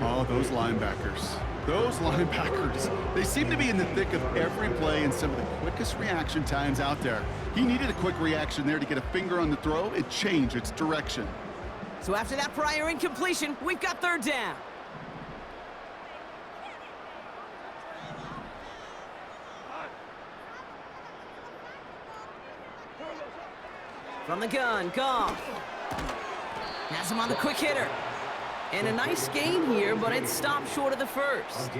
Oh, those linebackers. Those linebackers, they seem to be in the thick of every play and some of the quickest reaction times out there. He needed a quick reaction there to get a finger on the throw and change its direction. So after that prior incompletion, we've got third down. From the gun, Goff. Has him on the quick hitter. And a nice gain here, but it stopped short of the first.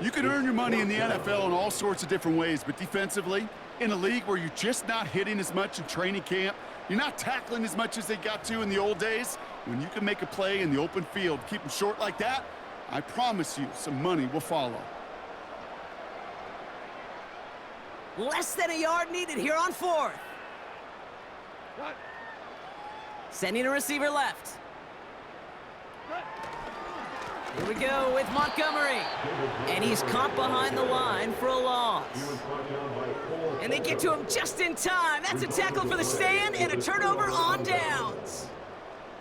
You can earn your money in the NFL in all sorts of different ways, but defensively, in a league where you're just not hitting as much in training camp, you're not tackling as much as they got to in the old days, when you can make a play in the open field, keep them short like that, I promise you some money will follow. Less than a yard needed here on fourth. Sending a receiver left. Here we go with Montgomery. And he's caught behind the line for a loss. And they get to him just in time. That's a tackle for the stand and a turnover on downs.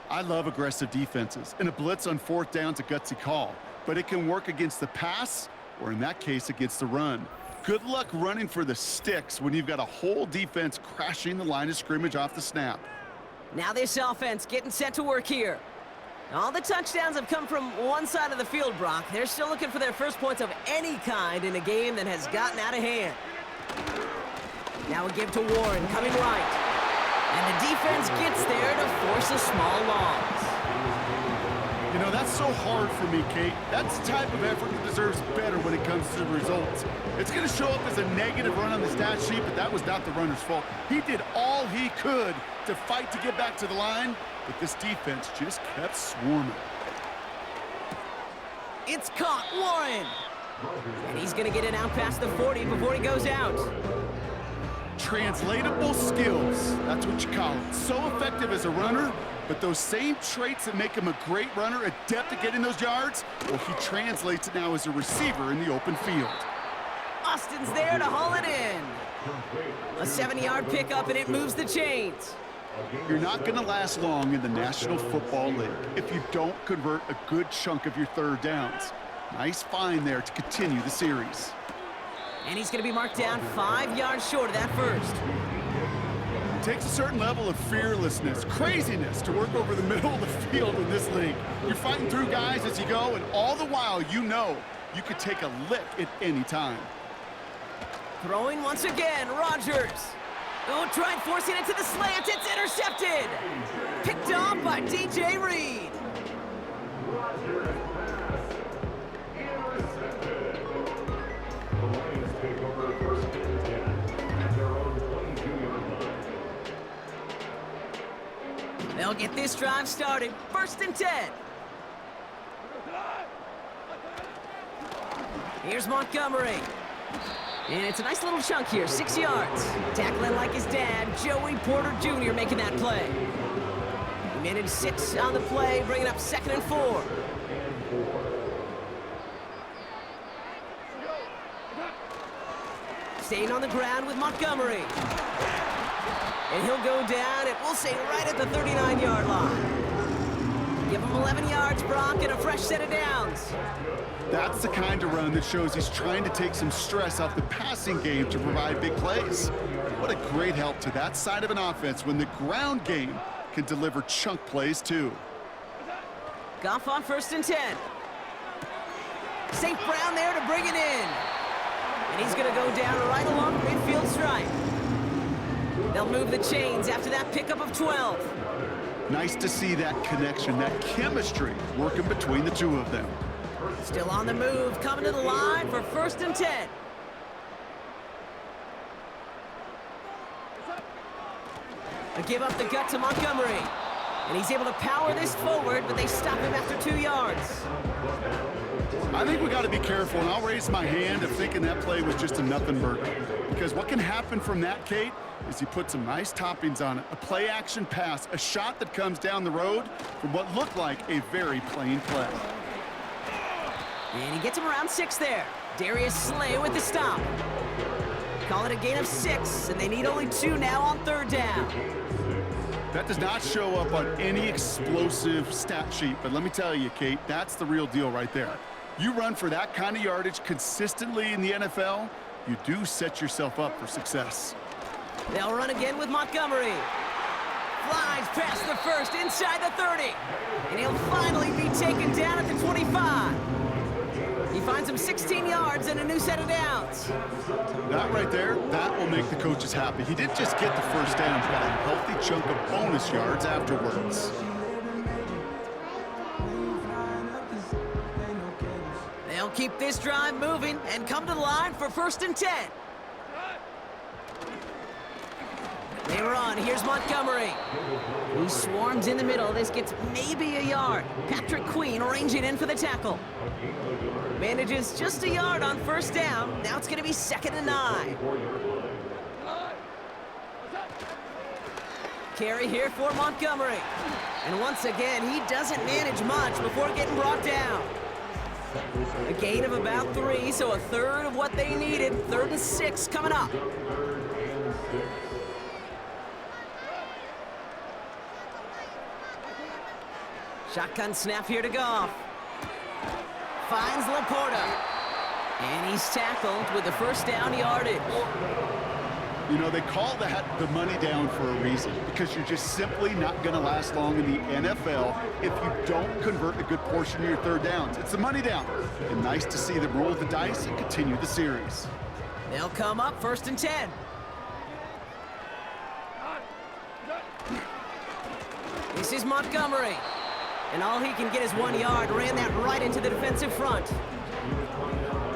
I love aggressive defenses, and a blitz on fourth down's a gutsy call, but it can work against the pass, or in that case, against the run. Good luck running for the sticks when you've got a whole defense crashing the line of scrimmage off the snap. Now this offense getting set to work here. All the touchdowns have come from one side of the field, Brock. They're still looking for their first points of any kind in a game that has gotten out of hand. Now a give to Warren, coming right. And the defense gets there to force a small loss. You know, that's so hard for me, Kate. That's the type of effort that deserves better when it comes to the results. It's going to show up as a negative run on the stat sheet, but that was not the runner's fault. He did all he could to fight to get back to the line, but this defense just kept swarming. It's caught, Warren. And he's going to get it out past the 40 before he goes out. Translatable skills, that's what you call it. So effective as a runner, but those same traits that make him a great runner, adept at getting those yards, well, he translates it now as a receiver in the open field. Austin's there to haul it in. A 7-yard pickup, and it moves the chains. You're not going to last long in the National Football League if you don't convert a good chunk of your third downs. Nice find there to continue the series. And he's going to be marked down 5 yards short of that first. It takes a certain level of fearlessness, craziness to work over the middle of the field in this league. You're fighting through guys as you go, and all the while you know you could take a lick at any time. Throwing once again, Rodgers. Oh, trying forcing it to the slant. It's intercepted. Picked off by DJ Reed. They'll get this drive started. 1st and 10. Here's Montgomery. And it's a nice little chunk here, 6 yards. Tackling like his dad, Joey Porter Jr. making that play. He managed 6 on the play, bringing up 2nd and 4. Staying on the ground with Montgomery. And he'll go down, and we'll say right at the 39-yard line. Give him 11 yards, Brock, and a fresh set of downs. That's the kind of run that shows he's trying to take some stress off the passing game to provide big plays. What a great help to that side of an offense when the ground game can deliver chunk plays too. Goff on 1st and 10. St. Brown there to bring it in. And he's going to go down right along the midfield stripe. They'll move the chains after that pickup of 12. Nice to see that connection, that chemistry working between the two of them. Still on the move, coming to the line for 1st and 10. A give up the gut to Montgomery. And he's able to power this forward, but they stop him after 2 yards. I think we got to be careful, and I'll raise my hand of thinking that play was just a nothing burger. Because what can happen from that, Kate, is you put some nice toppings on it. A play-action pass, a shot that comes down the road from what looked like a very plain play. And he gets him around 6 there. Darius Slay with the stop. Call it a gain of 6, and they need only 2 now on 3rd down. That does not show up on any explosive stat sheet, but let me tell you, Kate, that's the real deal right there. You run for that kind of yardage consistently in the NFL, you do set yourself up for success. They'll run again with Montgomery. Flies past the first, inside the 30. And he'll finally be taken down at the 25. He finds him 16 yards and a new set of downs. That right there, that will make the coaches happy. He didn't just get the first down, he got a healthy chunk of bonus yards afterwards. They'll keep this drive moving and come to the line for 1st and 10. They run. Here's Montgomery. He swarms in the middle. This gets maybe a yard. Patrick Queen ranging in for the tackle. Manages just a yard on 1st down. Now it's going to be 2nd and 9. Carry here for Montgomery. And once again, he doesn't manage much before getting brought down. A gain of about 3, so a third of what they needed. 3rd and 6 coming up. Shotgun snap here to Goff. Finds Laporta. And he's tackled with the 1st down yardage. You know, they call that the money down for a reason, because you're just simply not going to last long in the NFL if you don't convert a good portion of your 3rd downs. It's the money down. And nice to see them roll the dice and continue the series. They'll come up 1st and 10. This is Montgomery. And all he can get is 1 yard. Ran that right into the defensive front.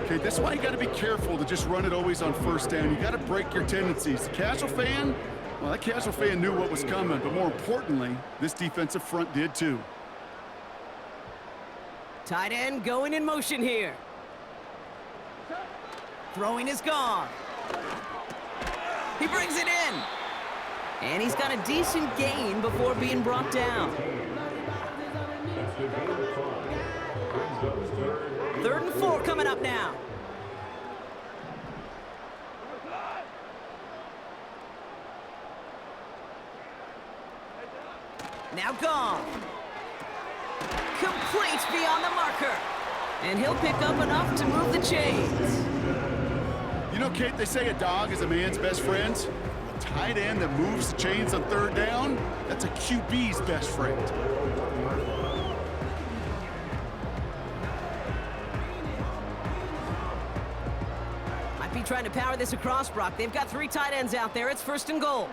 Okay, that's why you got to be careful to just run it always on 1st down. You got to break your tendencies. The casual fan, well, that casual fan knew what was coming, but more importantly, this defensive front did too. Tight end going in motion here. Throwing is gone. He brings it in. And he's got a decent gain before being brought down. 3rd and 4 coming up now. Now gone. Complete beyond the marker. And he'll pick up enough to move the chains. You know, Kate, they say a dog is a man's best friend. A tight end that moves the chains on 3rd down, that's a QB's best friend. Might be trying to power this across, Brock. They've got 3 tight ends out there. It's 1st and goal.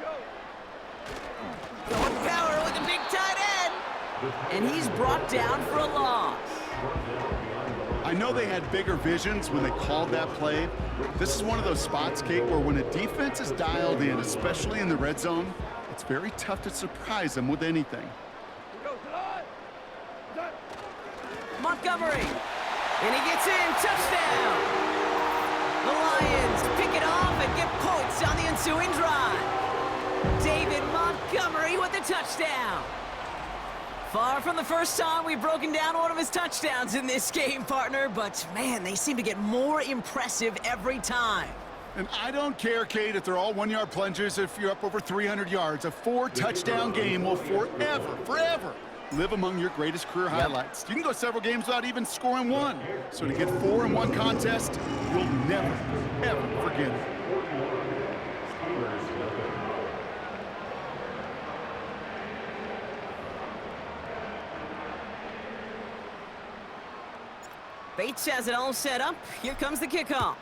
Going power with a big tight end. And he's brought down for a loss. I know they had bigger visions when they called that play. This is one of those spots, Kate, where when a defense is dialed in, especially in the red zone, it's very tough to surprise them with anything. Montgomery. And he gets in. Touchdown. The Lions pick it off and get points on the ensuing drive. David Montgomery with the touchdown. Far from the first time we've broken down one of his touchdowns in this game, partner, but man, they seem to get more impressive every time. And I don't care, Kate, if they're all 1-yard plungers, if you're up over 300 yards. A 4-touchdown game will forever live among your greatest career highlights. You can go several games without even scoring 1. So to get 4 in one contest, you'll never, ever forget it. Bates has it all set up. Here comes the kickoff.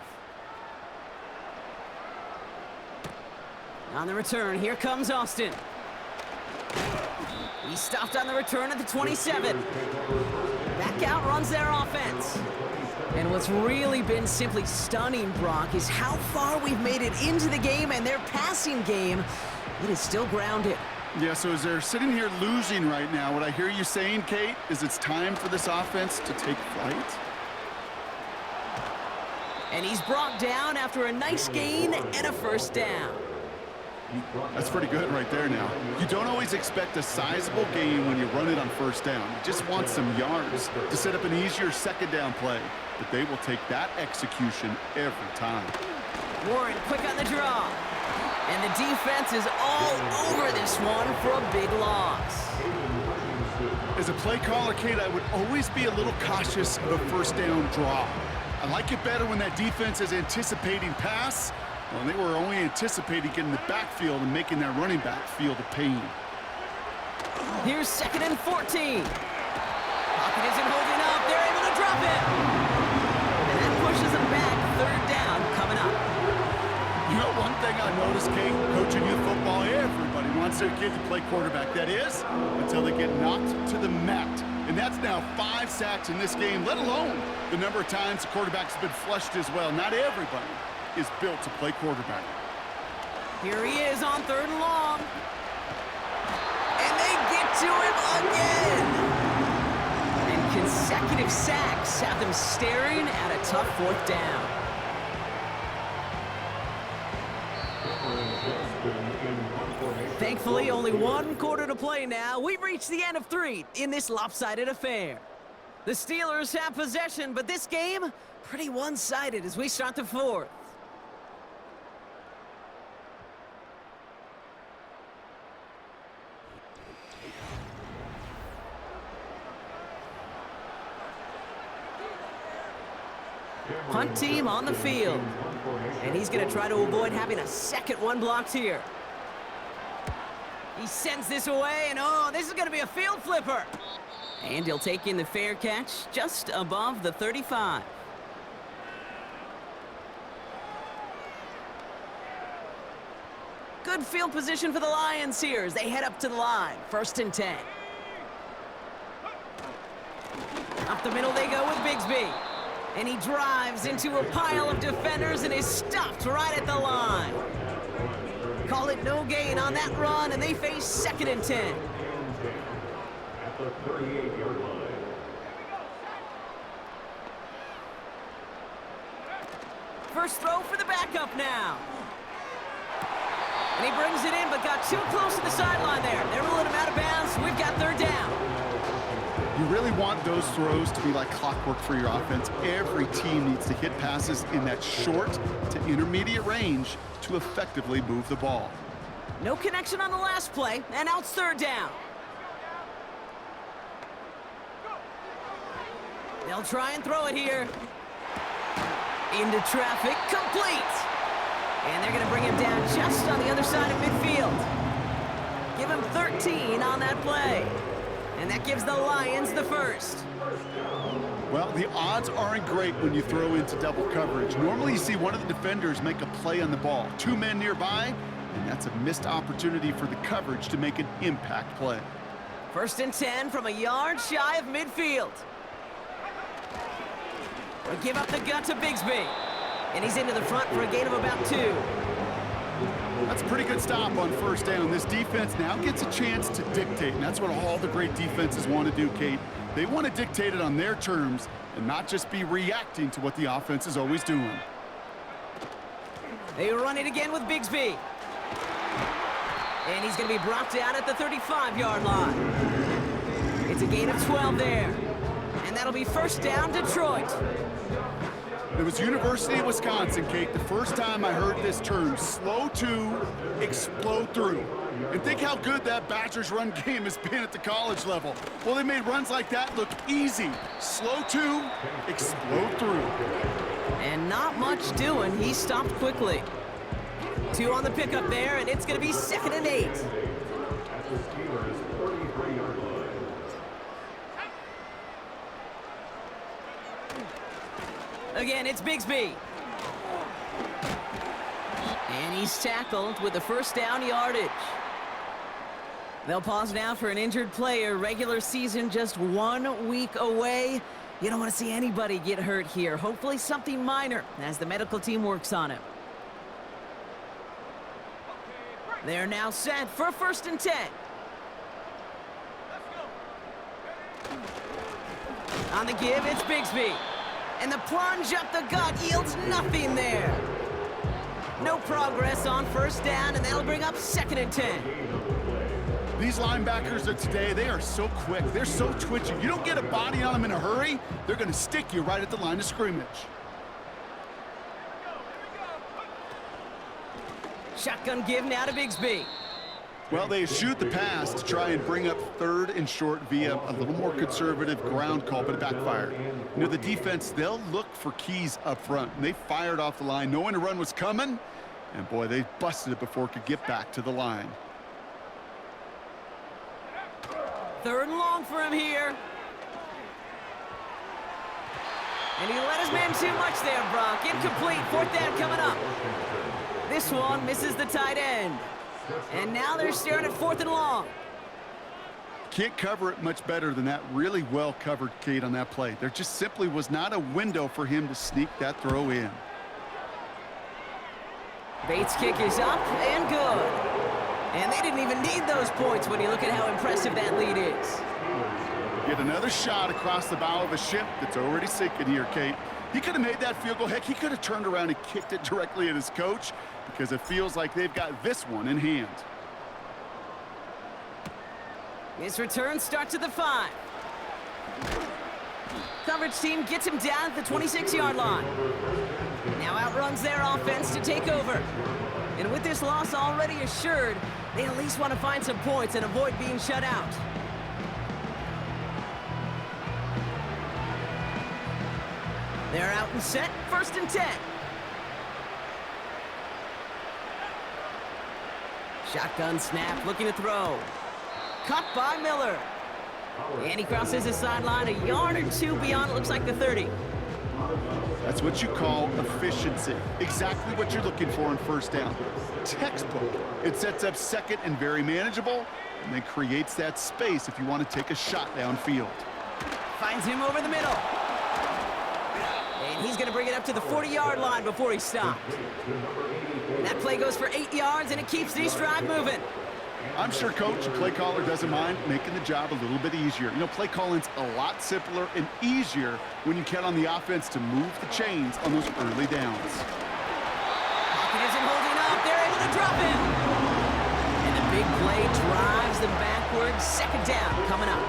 On the return, here comes Austin. He stopped on the return at the 27. Back out runs their offense. And what's really been simply stunning, Brock, is how far we've made it into the game, and their passing game, it is still grounded. Yeah, so as they're sitting here losing right now, what I hear you saying, Kate, is it's time for this offense to take flight. And he's brought down after a nice gain and a 1st down. That's pretty good right there now. You don't always expect a sizable gain when you run it on 1st down. You just want some yards to set up an easier 2nd down play. But they will take that execution every time. Warren quick on the draw. And the defense is all over this one for a big loss. As a play caller, Kate, I would always be a little cautious of a first down draw. I like it better when that defense is anticipating pass. Well, they were only anticipating getting the backfield and making that running back feel the pain. Here's 2nd and 14. Pocket isn't holding up. They're able to drop it. And that pushes them back. 3rd down coming up. You know, one thing I noticed, Kate, coaching youth football, everybody wants their kid to play quarterback. That is, until they get knocked to the mat. And that's now 5 sacks in this game, let alone the number of times the quarterback's been flushed as well. Not everybody is built to play quarterback. Here he is on 3rd and long. And they get to him again. And consecutive sacks have them staring at a tough 4th down. Thankfully, only 1 quarter to play now. We've reached the end of 3 in this lopsided affair. The Steelers have possession, but this game, pretty one-sided as we start the 4th. Punt team on the field. And he's going to try to avoid having a second one blocked here. He sends this away, and oh, this is going to be a field flipper. And he'll take in the fair catch just above the 35. Good field position for the Lions here as they head up to the line. 1st and 10. Up the middle they go with Bigsby. And he drives into a pile of defenders and is stopped right at the line. Call it no gain on that run, and they face 2nd and 10. At the 38-yard line. First throw for the backup now. And he brings it in, but got too close to the sideline there. They're ruling him out of bounds. We've got 3rd down. You really want those throws to be like clockwork for your offense. Every team needs to hit passes in that short to intermediate range to effectively move the ball. No connection on the last play, and now it's 3rd down. They'll try and throw it here. Into traffic, complete. And they're going to bring him down just on the other side of midfield. Give him 13 on that play. And that gives the Lions the 1st. Well, the odds aren't great when you throw into double coverage. Normally you see one of the defenders make a play on the ball. 2 men nearby, and that's a missed opportunity for the coverage to make an impact play. 1st and 10 from a yard shy of midfield. We'll give up the gut to Bigsby. And he's into the front for a gain of about 2. That's a pretty good stop on 1st down. This defense now gets a chance to dictate, and that's what all the great defenses want to do, Kate. They want to dictate it on their terms and not just be reacting to what the offense is always doing. They run it again with Bigsby. And he's going to be brought down at the 35-yard line. It's a gain of 12 there. And that'll be 1st down, Detroit. It was University of Wisconsin, Kate, the first time I heard this term, slow to explode through. And think how good that Badgers run game has been at the college level. Well, they made runs like that look easy. Slow to explode through. And not much doing. He stopped quickly. 2 on the pickup there, and it's going to be 2nd and 8. At the Steelers' 33-yard line. Again, it's Bigsby. And he's tackled with the 1st down yardage. They'll pause now for an injured player. Regular season just 1 week away. You don't want to see anybody get hurt here. Hopefully something minor as the medical team works on it. They're now set for 1st and 10. On the give, it's Bigsby. And the plunge up the gut yields nothing there. No progress on 1st down, and that'll bring up 2nd and 10. These linebackers of today, they are so quick. They're so twitchy. You don't get a body on them in a hurry, they're going to stick you right at the line of scrimmage. Shotgun give now to Bigsby. Well, they eschewed the pass to try and bring up 3rd and short via a little more conservative ground call, but it backfired. You know, the defense, they'll look for keys up front, and they fired off the line knowing a run was coming, and boy, they busted it before it could get back to the line. 3rd and long for him here. And he let his man too much there, Brock. Incomplete. 4th down coming up. This one misses the tight end. And now they're staring at 4th and long. Can't cover it much better than that. Really well covered, Kate, on that play. There just simply was not a window for him to sneak that throw in. Bates' kick is up and good. And they didn't even need those points when you look at how impressive that lead is. Get another shot across the bow of a ship that's already sinking here, Kate. He could have made that field goal. Heck, he could have turned around and kicked it directly at his coach because it feels like they've got this one in hand. His return starts at the 5. Coverage team gets him down at the 26-yard line. Now outruns their offense to take over. And with this loss already assured, they at least want to find some points and avoid being shut out. They're out and set, 1st and 10. Shotgun snap, looking to throw. Caught by Miller. And he crosses the sideline a yard or 2 beyond, it looks like the 30. That's what you call efficiency. Exactly what you're looking for on 1st down. Textbook. It sets up 2nd and very manageable, and then creates that space if you want to take a shot downfield. Finds him over the middle. And he's going to bring it up to the 40-yard line before he stopped. That play goes for 8 yards, and it keeps this drive moving. I'm sure coach and play caller doesn't mind making the job a little bit easier. You know, play calling's a lot simpler and easier when you count on the offense to move the chains on those early downs. Pocket isn't holding up. They're able to drop him. And the big play drives them backwards. 2nd down coming up.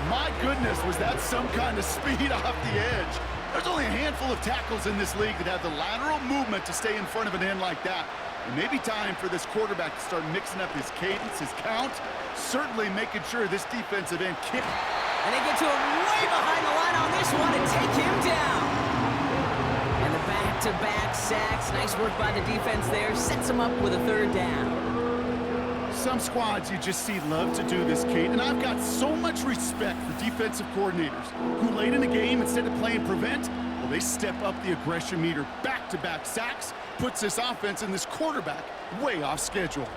My goodness, was that some kind of speed off the edge. There's only a handful of tackles in this league that have the lateral movement to stay in front of an end like that. It may be time for this quarterback to start mixing up his cadence, his count, certainly making sure this defensive end kick. And they get to him way behind the line on this one and take him down. And the back-to-back sacks. Nice work by the defense there. Sets him up with a 3rd down. Some squads you just see love to do this, Kate, and I've got so much respect for defensive coordinators who late in the game, instead of playing prevent, well, they step up the aggression meter. Back-to-back sacks puts this offense and this quarterback way off schedule.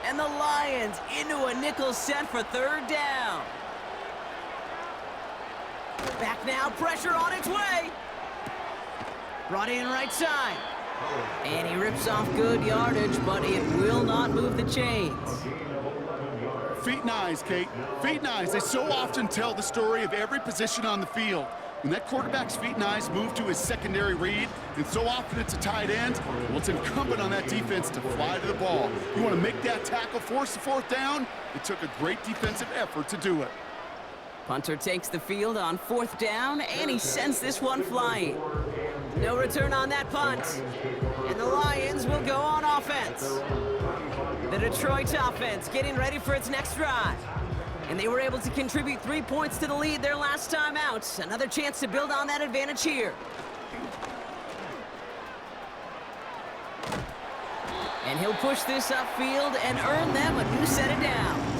And the Lions into a nickel set for 3rd down. Back now, pressure on its way. Brought in right side. And he rips off good yardage, but it will not move the chains. Feet and eyes, Kate. Feet and eyes. They so often tell the story of every position on the field. When that quarterback's feet and eyes move to his secondary read, and so often it's a tight end, well, it's incumbent on that defense to fly to the ball. You want to make that tackle, force the 4th down? It took a great defensive effort to do it. Punter takes the field on 4th down, and he sends this one flying. No return on that punt. And the Lions will go on offense. The Detroit offense getting ready for its next drive. And they were able to contribute 3 points to the lead their last time out. Another chance to build on that advantage here. And he'll push this upfield and earn them a new set of downs.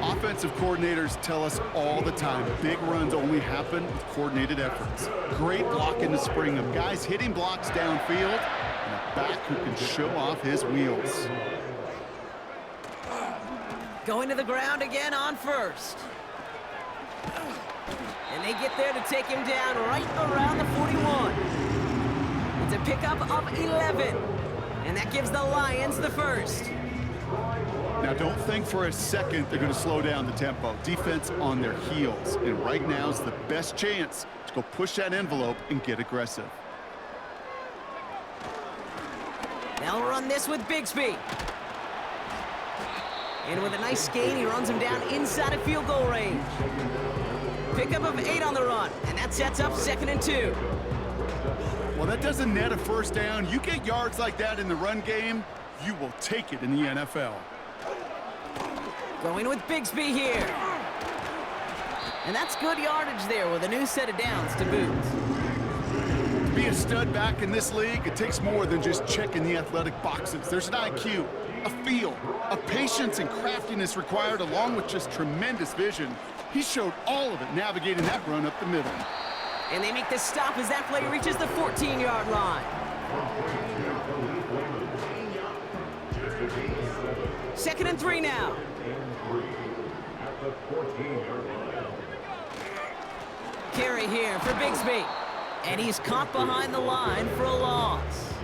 Offensive coordinators tell us all the time, big runs only happen with coordinated efforts. Great blocking to spring them. Guys hitting blocks downfield, and a back who can show off his wheels. Going to the ground again on 1st. And they get there to take him down right around the 41. It's a pickup of 11. And that gives the Lions the 1st. Now, don't think for a second they're going to slow down the tempo. Defense on their heels. And right now is the best chance to go push that envelope and get aggressive. They'll run this with Bigsby. And with a nice gain, he runs him down inside of field goal range. Pickup of 8 on the run, and that sets up 2nd and 2. Well, that doesn't net a first down. You get yards like that in the run game, you will take it in the NFL. Going with Bigsby here. And that's good yardage there with a new set of downs to boot. To be a stud back in this league, it takes more than just checking the athletic boxes. There's an IQ, a feel, a patience and craftiness required, along with just tremendous vision. He showed all of it navigating that run up the middle. And they make the stop as that play reaches the 14-yard line. Second and 3 now. Carry here for Bigsby. And he's caught behind the line for a loss.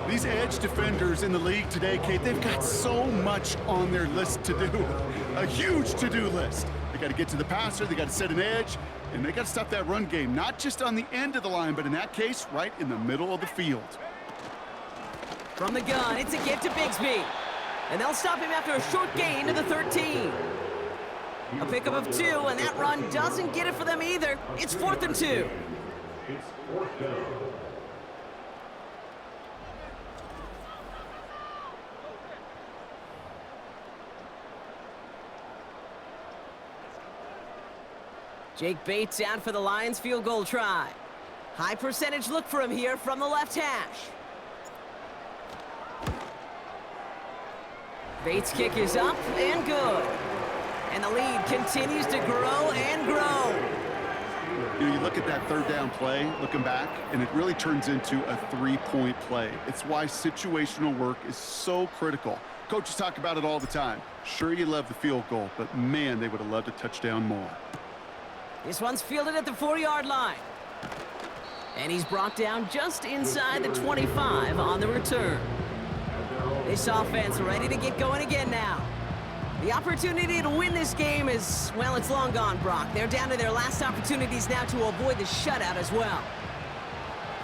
These edge defenders in the league today, Kate, they've got so much on their list to do. A huge to-do list. They got to get to the passer, they got to set an edge, and they got to stop that run game, not just on the end of the line, but in that case, right in the middle of the field. From the gun, it's a give to Bigsby. And they'll stop him after a short gain to the 13. A pickup of 2, and that run doesn't get it for them either. It's 4th and 2. It's 4th down. Jake Bates out for the Lions field goal try. High percentage look for him here from the left hash. Bates' kick is up and good. And the lead continues to grow and grow. You know, you look at that third down play, looking back, and it really turns into a three-point play. It's why situational work is so critical. Coaches talk about it all the time. Sure, you love the field goal, but man, they would have loved a touchdown more. This one's fielded at the 4-yard line. And he's brought down just inside the 25 on the return. This offense ready to get going again now. The opportunity to win this game is, well, it's long gone, Brock. They're down to their last opportunities now to avoid the shutout as well.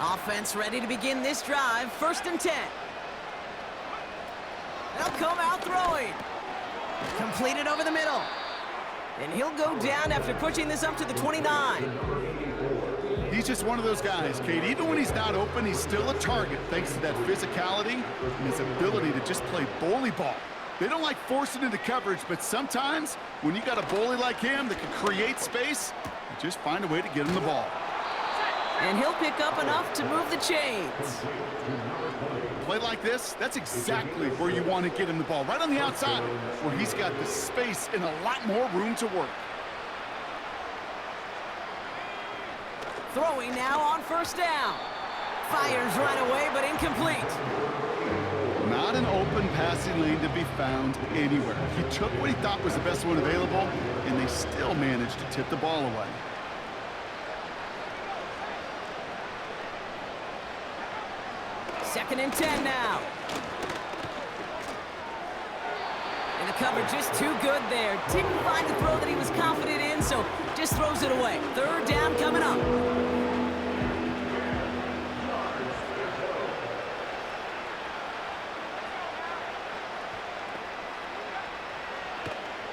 Offense ready to begin this drive. 1st and 10. They'll come out throwing. Completed over the middle. And he'll go down after pushing this up to the 29. He's just one of those guys, Kate. Even when he's not open, he's still a target thanks to that physicality and his ability to just play bully ball. They don't like forcing into coverage, but sometimes when you got a bully like him that can create space, you just find a way to get him the ball. And he'll pick up enough to move the chains. Play like this, that's exactly where you want to get him the ball, right on the outside, where he's got the space and a lot more room to work. Throwing now on 1st down. Fires right away, but incomplete. Not an open passing lane to be found anywhere. He took what he thought was the best one available, and they still managed to tip the ball away. Second and 10 now. And the coverage just too good there. Didn't find the throw that he was confident in, so just throws it away. 3rd down coming up.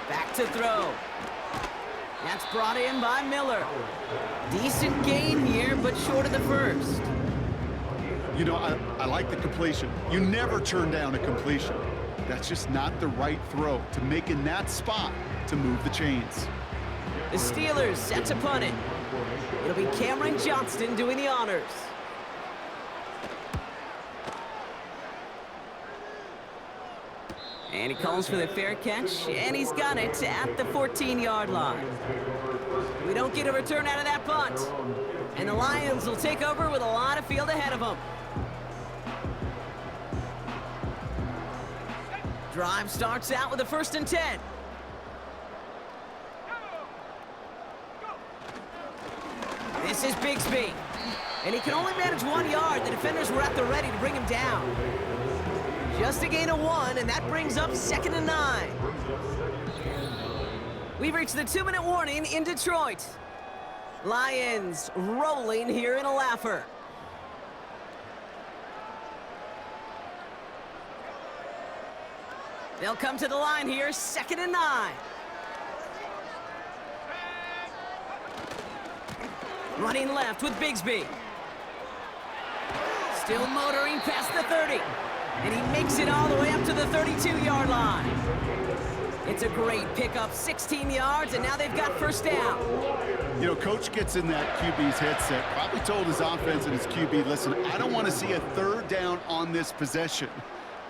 Back to throw. That's brought in by Miller. Decent gain here, but short of the first. You know, I like the completion. You never turn down a completion. That's just not the right throw to make in that spot to move the chains. The Steelers set to punt it. It'll be Cameron Johnston doing the honors. And he calls for the fair catch, and he's got it at the 14-yard line. We don't get a return out of that punt. And the Lions will take over with a lot of field ahead of them. Drive starts out with a 1st and 10. This is Bigsby. And he can only manage 1 yard. The defenders were at the ready to bring him down. Just a gain of 1, and that brings up 2nd and 9. We've reached the 2-minute warning in Detroit. Lions rolling here in a laugher. They'll come to the line here, 2nd and 9. Running left with Bigsby. Still motoring past the 30. And he makes it all the way up to the 32-yard line. It's a great pickup, 16 yards, and now they've got first down. You know, coach gets in that QB's headset, probably told his offense and his QB, listen, I don't want to see a third down on this possession,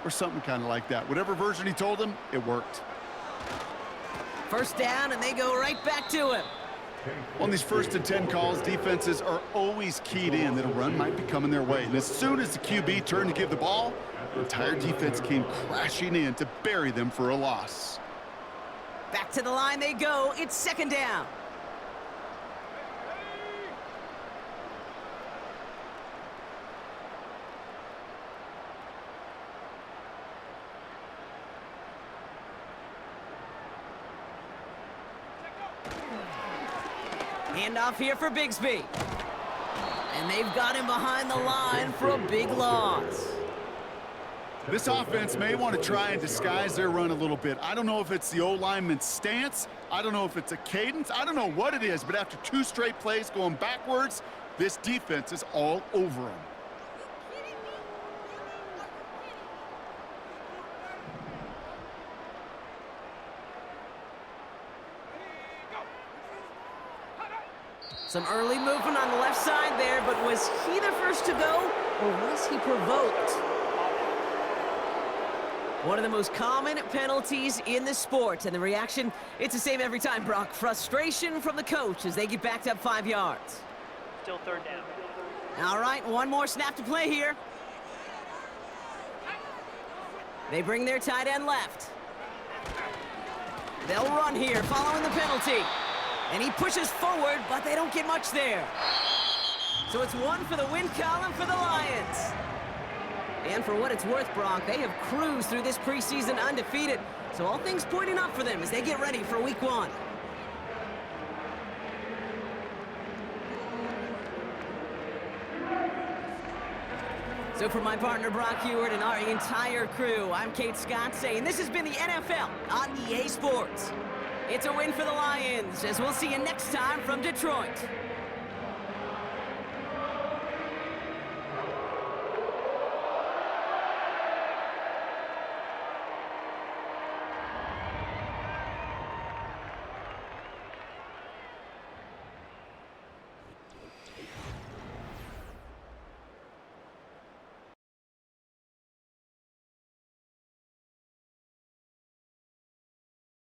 or something kind of like that. Whatever version he told him, it worked. First down, and they go right back to him. On these 1st and 10 calls, defenses are always keyed in that a run might be coming their way. And as soon as the QB turned to give the ball, the entire defense came crashing in to bury them for a loss. Back to the line they go. It's second down. Handoff here for Bigsby. And they've got him behind the line for a big loss. This offense may want to try and disguise their run a little bit. I don't know if it's the O-lineman's stance. I don't know if it's a cadence. I don't know what it is, but after 2 straight plays going backwards, this defense is all over them. Some early movement on the left side there, but was he the first to go, or was he provoked? One of the most common penalties in the sport, and the reaction, it's the same every time, Brock. Frustration from the coach as they get backed up 5 yards. Still third down. All right, one more snap to play here. They bring their tight end left. They'll run here following the penalty. And he pushes forward, but they don't get much there. So it's one for the win column for the Lions. And for what it's worth, Brock, they have cruised through this preseason undefeated. So all things pointing up for them as they get ready for week 1. So for my partner, Brock Heward, and our entire crew, I'm Kate Scott saying this has been the NFL on EA Sports. It's a win for the Lions, as we'll see you next time from Detroit.